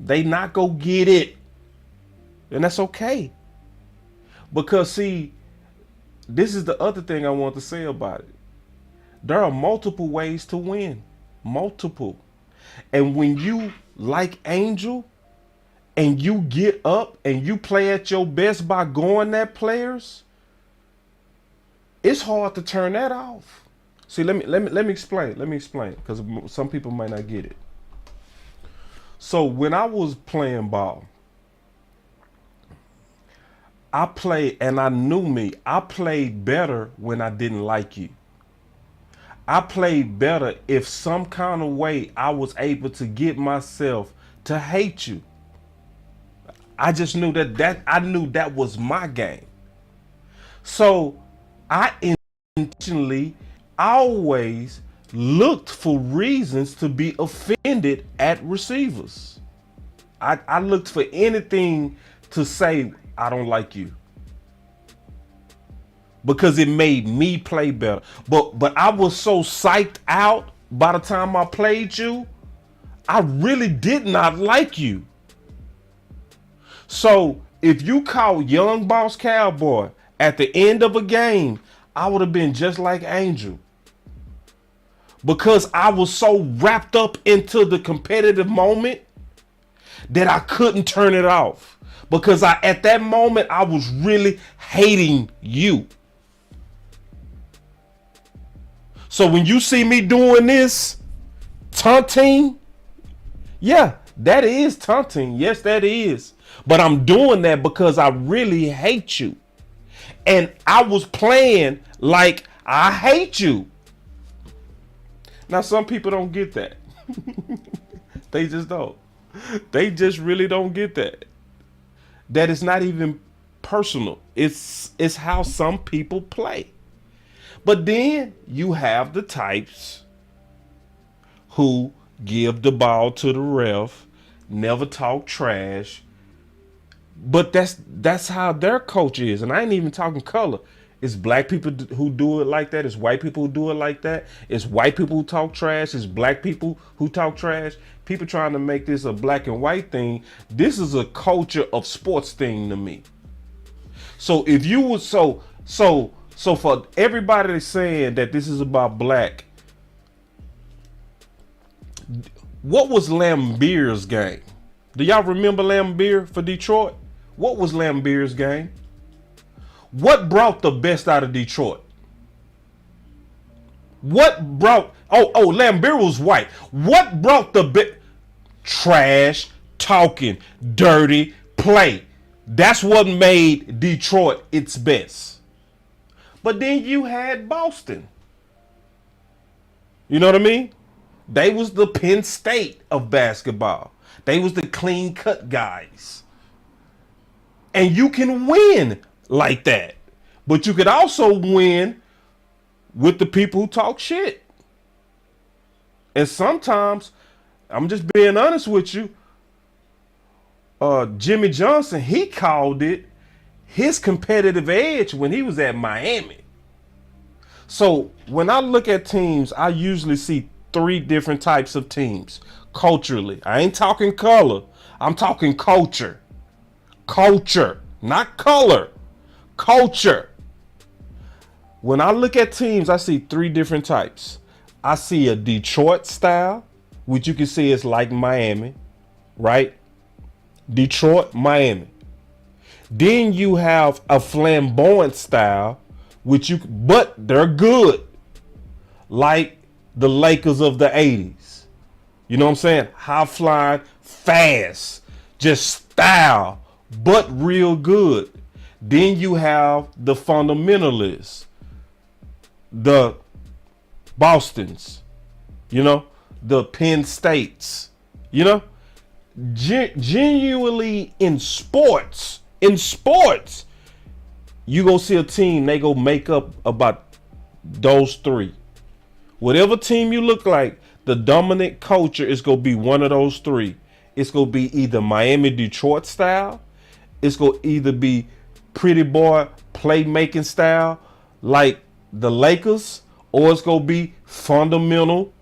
They not go get it, and that's okay. Because see, this is the other thing I want to say about it. There are multiple ways to win, multiple. And when you like Angel, and you get up and you play at your best by going at players, it's hard to turn that off. See, let me explain. Let me explain, because some people might not get it. So when I was playing ball, I played, and I knew me. I played better when I didn't like you. I played better if some kind of way I was able to get myself to hate you. I just knew I knew that was my game. So I intentionally always looked for reasons to be offended at receivers. I looked for anything to say I don't like you, because it made me play better. But I was so psyched out by the time I played you, I really did not like you. So if you caught young Boss Cowboy at the end of a game, I would have been just like Angel. Because I was so wrapped up into the competitive moment that I couldn't turn it off. Because at that moment, I was really hating you. So when you see me doing this, taunting, yeah, that is taunting. Yes, that is. But I'm doing that because I really hate you. And I was playing like I hate you. Now, some people don't get that. They just don't. They just really don't get that. That it's not even personal. It's how some people play. But then you have the types who give the ball to the ref, never talk trash. But that's how their coach is. And I ain't even talking color. It's black people who do it like that. It's white people who do it like that. It's white people who talk trash. It's black people who talk trash. People trying to make this a black and white thing. This is a culture of sports thing to me. So if you would so for everybody that's saying that this is about black, what was Lambier's game? Do y'all remember Lambier for Detroit? What was Lambier's game? What brought the best out of Detroit? What brought... Oh, Lambier was white. What brought the best? Trash, talking, dirty play. That's what made Detroit its best. But then you had Boston. You know what I mean? They was the Penn State of basketball. They was the clean cut guys. And you can win like that. But you could also win with the people who talk shit. And sometimes, I'm just being honest with you, Jimmy Johnson, he called it his competitive edge when he was at Miami. So when I look at teams, I usually see 3 different types of teams culturally. I ain't talking color. I'm talking culture. Culture, not color. Culture. When I look at teams, I see 3 different types. I see a Detroit style, which you can see is like Miami, right? Detroit, Miami. Then you have a flamboyant style, but they're good, like the Lakers of the 80s. You know what I'm saying? High flying, fast, just style, but real good. Then you have the fundamentalists, the Bostons, the Penn States, genuinely in sports, you go see a team, they go make up about those 3. Whatever team you look like, the dominant culture is going to be one of those 3. It's going to be either Miami, Detroit style. It's going to either be pretty boy playmaking style like the Lakers, or it's going to be fundamental.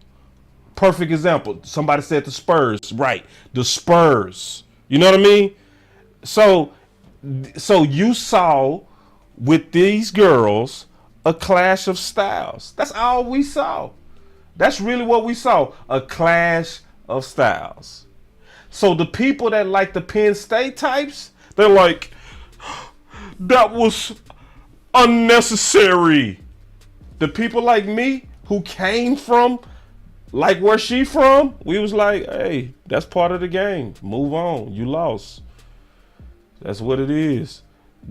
Perfect example. Somebody said the Spurs, right? The Spurs. You know what I mean? So you saw with these girls a clash of styles. That's all we saw. That's really what we saw, a clash of styles. So the people that like the Penn State types, they're like, that was unnecessary. The people like me who came from like where she from, we was like, hey, that's part of the game. Move on. You lost. That's what it is.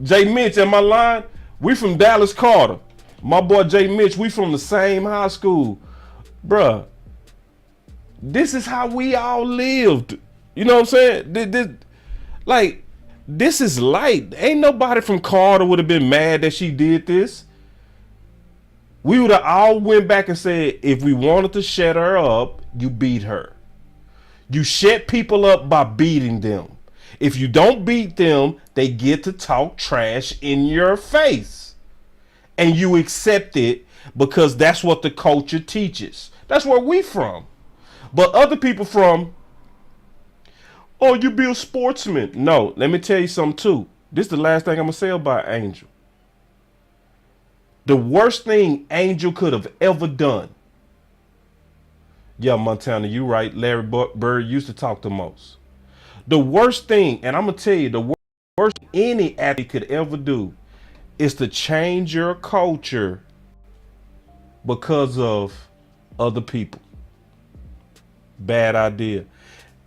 Jay Mitch, am I lying? We from Dallas Carter. My boy Jay Mitch, we from the same high school. Bruh, this is how we all lived. You know what I'm saying? This is light. Ain't nobody from Carter would have been mad that she did this. We would have all went back and said, if we wanted to shut her up, you beat her. You shut people up by beating them. If you don't beat them, they get to talk trash in your face. And you accept it because that's what the culture teaches. That's where we from. But other people from, oh, you be a sportsman. No, let me tell you something too. This is the last thing I'm going to say about Angel. The worst thing Angel could have ever done. Yeah, Montana, you right. Larry Bird used to talk the most. The worst thing, and I'm going to tell you, the worst any athlete could ever do is to change your culture because of other people. Bad idea.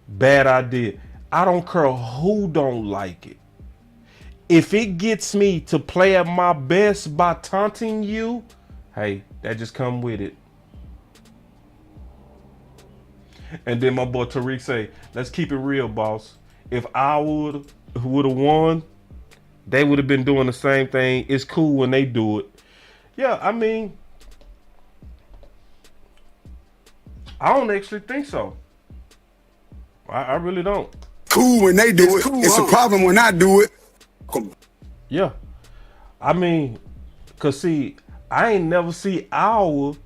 Bad idea. I don't care who don't like it. If it gets me to play at my best by taunting you, hey, that just come with it. And then my boy Tariq say, let's keep it real, boss. If I would have won, they would have been doing the same thing. It's cool when they do it. Yeah, I mean, I don't actually think so. I really don't. Cool when they do it. It's a problem when I do it. Yeah. I mean, cause see, I ain't never see Owl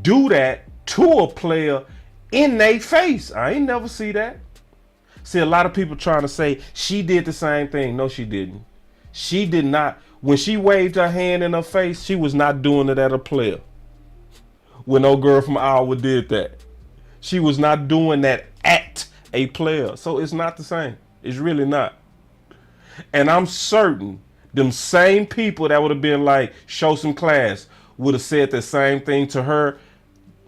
do that to a player in their face. I ain't never see that. See, a lot of people trying to say she did the same thing. No, she didn't. She did not. When she waved her hand in her face, she was not doing it at a player. When no girl from Iowa did that. She was not doing that at a player. So it's not the same. It's really not. And I'm certain them same people that would have been like, show some class, would have said the same thing to her,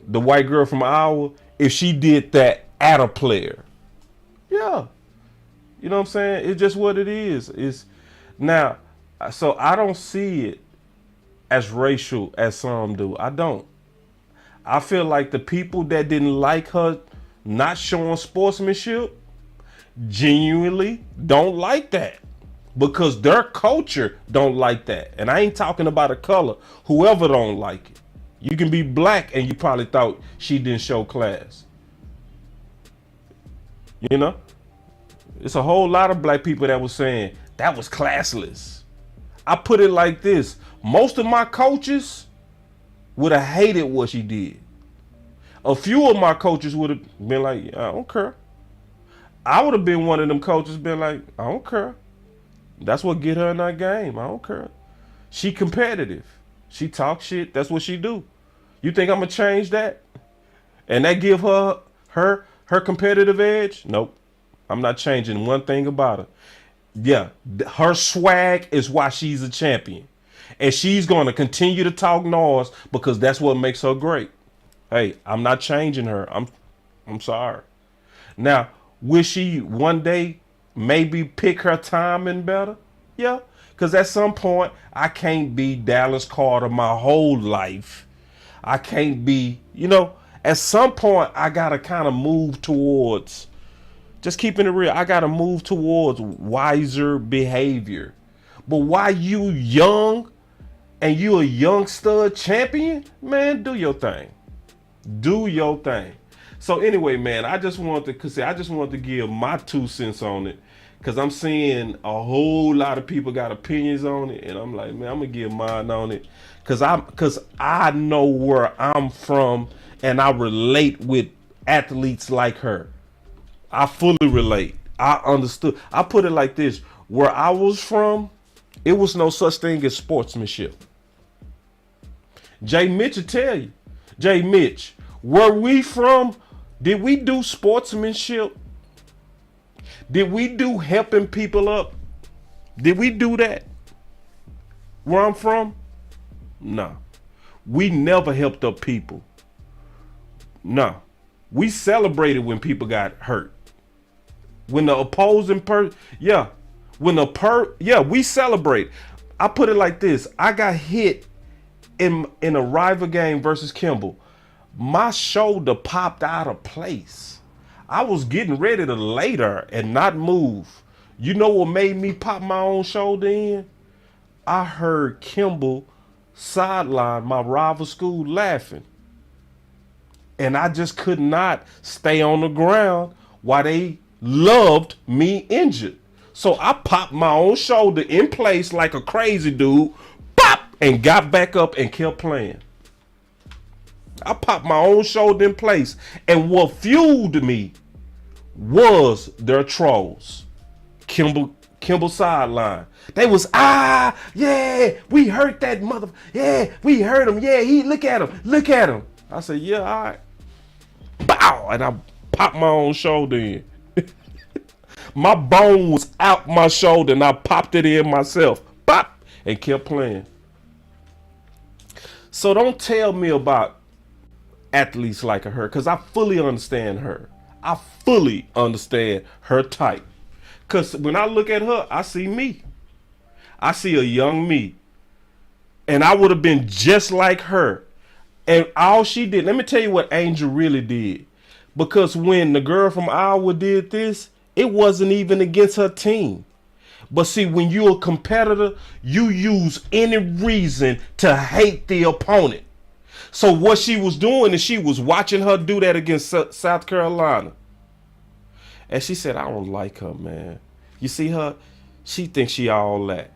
the white girl from Iowa, if she did that at a player. Yeah. You know what I'm saying? It's just what it is. It's now, so I don't see it as racial as some do. I don't. I feel like the people that didn't like her not showing sportsmanship genuinely don't like that. Because their culture don't like that. And I ain't talking about a color. Whoever don't like it. You can be black and you probably thought she didn't show class. You know? It's a whole lot of black people that was saying that was classless. I put it like this. Most of my coaches would have hated what she did. A few of my coaches would have been like, I don't care. I would have been one of them coaches been like, I don't care. That's what get her in that game. I don't care. She competitive. She talk shit. That's what she do. You think I'm gonna change that? And that give her competitive edge? Nope. I'm not changing one thing about her. Yeah, her swag is why she's a champion. And she's gonna continue to talk noise because that's what makes her great. Hey, I'm not changing her. I'm sorry. Now, will she one day maybe pick her timing better? Yeah. Because at some point, I can't be Dallas Carter my whole life. I can't be, at some point, I got to kind of move towards, just keeping it real, I got to move towards wiser behavior. But while you young and you a young stud champion, man, do your thing. Do your thing. So anyway, man, I just wanted to give my 2 cents on it. Because I'm seeing a whole lot of people got opinions on it. And I'm like, man, I'm going to give mine on it. Because I know where I'm from. And I relate with athletes like her. I fully relate. I understood. I put it like this. Where I was from, it was no such thing as sportsmanship. Jay Mitch will tell you. Jay Mitch, where we from, did we do sportsmanship? Did we do helping people up? Did we do that? Where I'm from? No. We never helped up people. No. We celebrated when people got hurt. When the opposing we celebrate. I put it like this. I got hit in a rival game versus Kimball. My shoulder popped out of place. I was getting ready to lay there and not move. You know what made me pop my own shoulder in? I heard Kimball sideline my rival school laughing. And I just could not stay on the ground while they loved me injured. So I popped my own shoulder in place like a crazy dude, pop, and got back up and kept playing. I popped my own shoulder in place. And what fueled me was their trolls. Kimball sideline. They was, yeah, we hurt that mother. Yeah, we hurt him. Yeah, look at him. I said, yeah, all right. Bow, and I popped my own shoulder in. My bone was out my shoulder and I popped it in myself. Pop, and kept playing. So don't tell me about athletes like her, because I fully understand her. I fully understand her type. Because when I look at her, I see me. I see a young me. And I would have been just like her. And all she did, let me tell you what Angel really did. Because when the girl from Iowa did this, it wasn't even against her team. But see, when you're a competitor, you use any reason to hate the opponent. So what she was doing is she was watching her do that against South Carolina. And she said, I don't like her, man. You see her? She thinks she all that.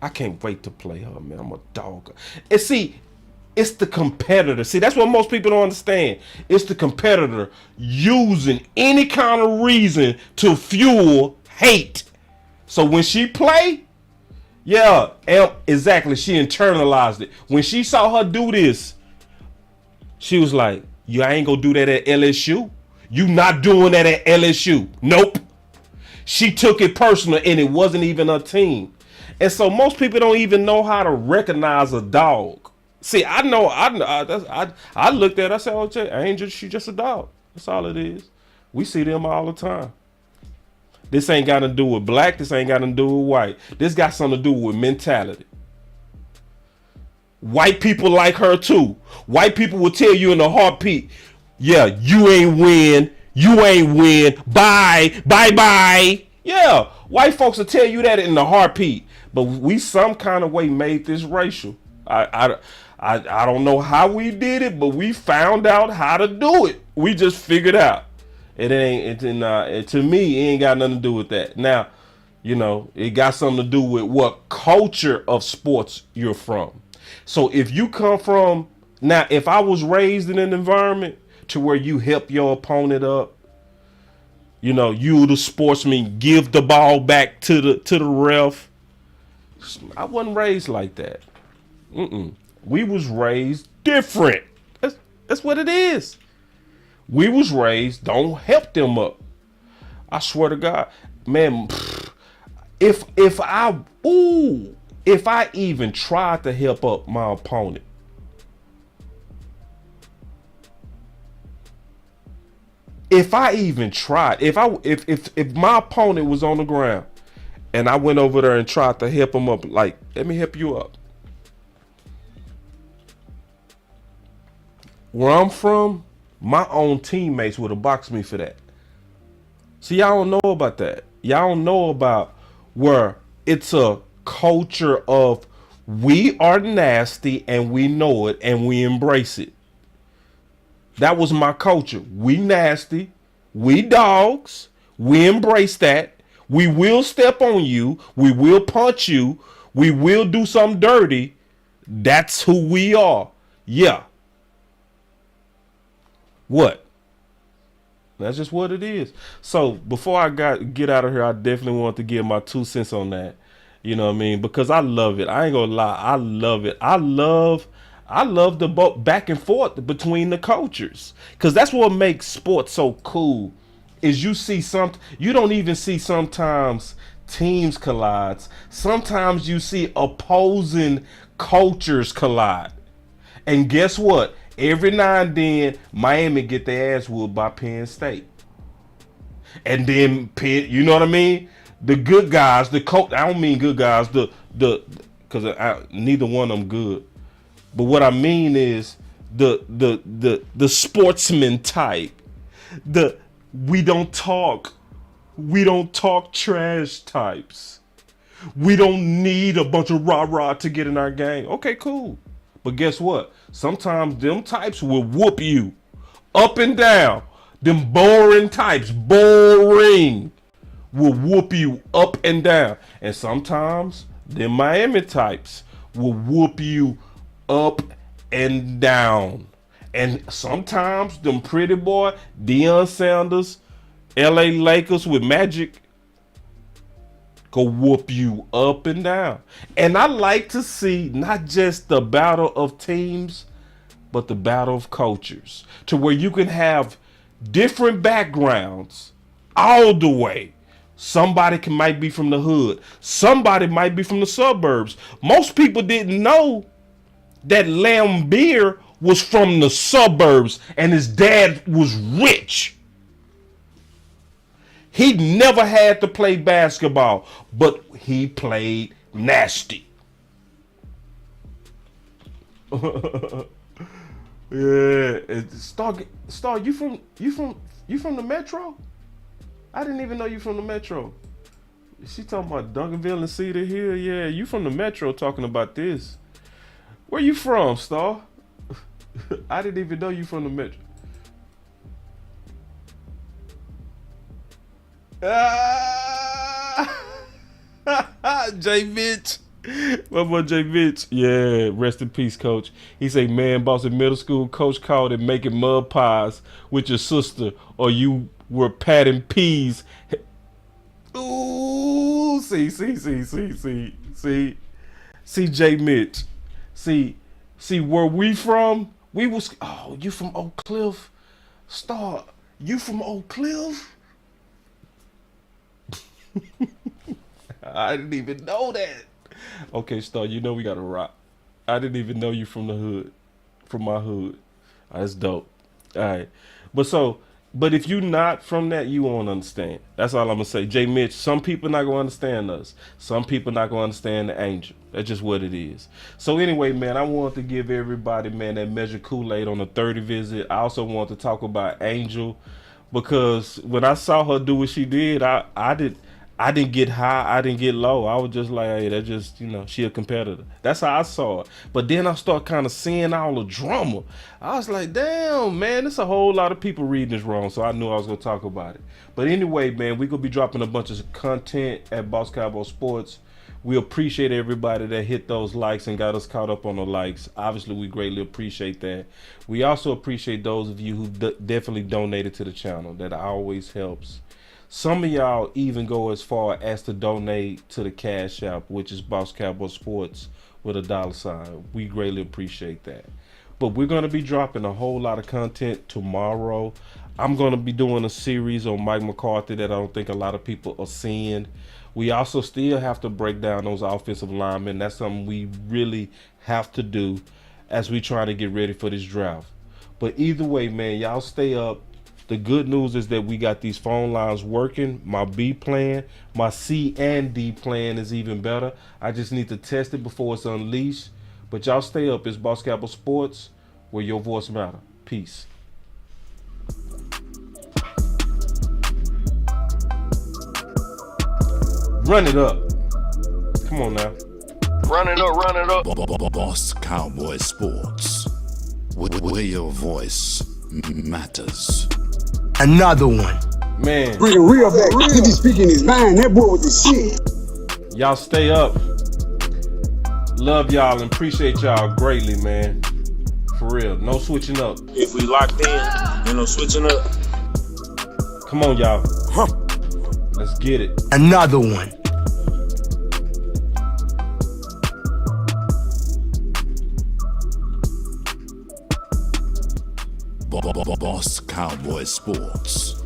I can't wait to play her, man. I'm a dog. And see, it's the competitor. See, that's what most people don't understand. It's the competitor using any kind of reason to fuel hate. So when she play, yeah, exactly. She internalized it. When she saw her do this, she was like, "You ain't gonna do that at LSU. You not doing that at LSU. Nope." She took it personal, and it wasn't even her team. And so most people don't even know how to recognize a dog. See, I know. I looked at her, I said, "Oh, Angel, she just a dog. That's all it is. We see them all the time. This ain't got to do with black. This ain't got to do with white. This got something to do with mentality." White people like her too. White people will tell you in a heartbeat, yeah, you ain't win. You ain't win. Bye. Bye. Yeah, white folks will tell you that in a heartbeat. But we some kind of way made this racial. I don't know how we did it, but we found out how to do it. We just figured out. To me, it ain't got nothing to do with that. Now, you know, it got something to do with what culture of sports you're from. So if you come from, now, if I was raised in an environment to where you help your opponent up, you know, you the sportsman, give the ball back to the ref. I wasn't raised like that. We was raised different. That's what it is. We was raised, don't help them up. I swear to God, man, if I even tried to help up my opponent, if I even tried, if my opponent was on the ground and I went over there and tried to help him up, like, let me help you up. Where I'm from, my own teammates would have boxed me for that. See, y'all don't know about that. Y'all don't know about where it's a culture of we are nasty and we know it and we embrace it. That was my culture. We nasty. We dogs. We embrace that. We will step on you. We will punch you. We will do something dirty. That's who we are. Yeah. What? That's just what it is. So before I get out of here, I definitely want to give my 2 cents on that. You know what I mean? Because I love it. I ain't gonna lie. I love it. I love the back and forth between the cultures, because that's what makes sports so cool. Is you don't even see sometimes teams collide. Sometimes you see opposing cultures collide. And guess what? Every now and then Miami get their ass whooped by Penn State. And then Penn, you know what I mean? The good guys, the coach. I don't mean good guys. Because neither one of them good. But what I mean is the sportsman type. We don't talk trash types. We don't need a bunch of rah-rah to get in our game. Okay, cool. But guess what? Sometimes them types will whoop you up and down. Them boring types, boring, will whoop you up and down. And sometimes them Miami types will whoop you up and down. And sometimes them pretty boy Deion Sanders, LA Lakers with Magic, go whoop you up and down. And I like to see not just the battle of teams, but the battle of cultures, to where you can have different backgrounds all the way. Somebody might be from the hood. Somebody might be from the suburbs. Most people didn't know that Lambeer was from the suburbs and his dad was rich. He never had to play basketball, but he played nasty. Yeah, Star, you from the Metro? I didn't even know you from the Metro. She talking about Duncanville and Cedar Hill. Yeah, you from the Metro talking about this. Where you from, Star? I didn't even know you from the Metro. J Mitch. My boy J Mitch. Yeah, rest in peace, coach. He say, man, boss in middle school, coach called it making mud pies with your sister, or you were patting peas. Ooh, see, J Mitch. See, where we from? We was, oh, you from Oak Cliff? Star, you from Oak Cliff? I didn't even know that. Okay, Star, you know we gotta rock. I didn't even know you from the hood, from my hood. That's dope. All right, but if you not from that, you won't understand. That's all I'm gonna say. J Mitch, some people not gonna understand us. Some people not gonna understand the Angel. That's just what it is. So anyway, man, I want to give everybody, man, that measure Kool-Aid on the 30 visit. I also want to talk about Angel, because when I saw her do what she did, I I didn't get high, I didn't get low. I was just like, hey, that just, she a competitor. That's how I saw it. But then I start kind of seeing all the drama. I was like, damn, man, there's a whole lot of people reading this wrong. So I knew I was going to talk about it. But anyway, man, we're going to be dropping a bunch of content at Boss Cowboy Sports. We appreciate everybody that hit those likes and got us caught up on the likes. Obviously, we greatly appreciate that. We also appreciate those of you who definitely donated to the channel. That always helps. Some of y'all even go as far as to donate to the CashApp, which is BossCowboySports with a $sign. We greatly appreciate that. But we're going to be dropping a whole lot of content tomorrow. I'm going to be doing a series on Mike McCarthy that I don't think a lot of people are seeing. We also still have to break down those offensive linemen. That's something we really have to do as we try to get ready for this draft. But either way, man, y'all stay up. The good news is that we got these phone lines working. My B plan, my C and D plan is even better. I just need to test it before it's unleashed. But y'all stay up. It's Boss Cowboy Sports, where your voice matters. Peace. Run it up. Come on now. Run it up, run it up. Boss Cowboy Sports, where your voice matters. Another one. Man. Bring it real back. He be speaking his mind. That boy with the shit. Y'all stay up. Love y'all and appreciate y'all greatly, man. For real. No switching up. If we locked in, ain't no switching up. Come on, y'all. Huh. Let's get it. Another one. Boss Cowboy Sports.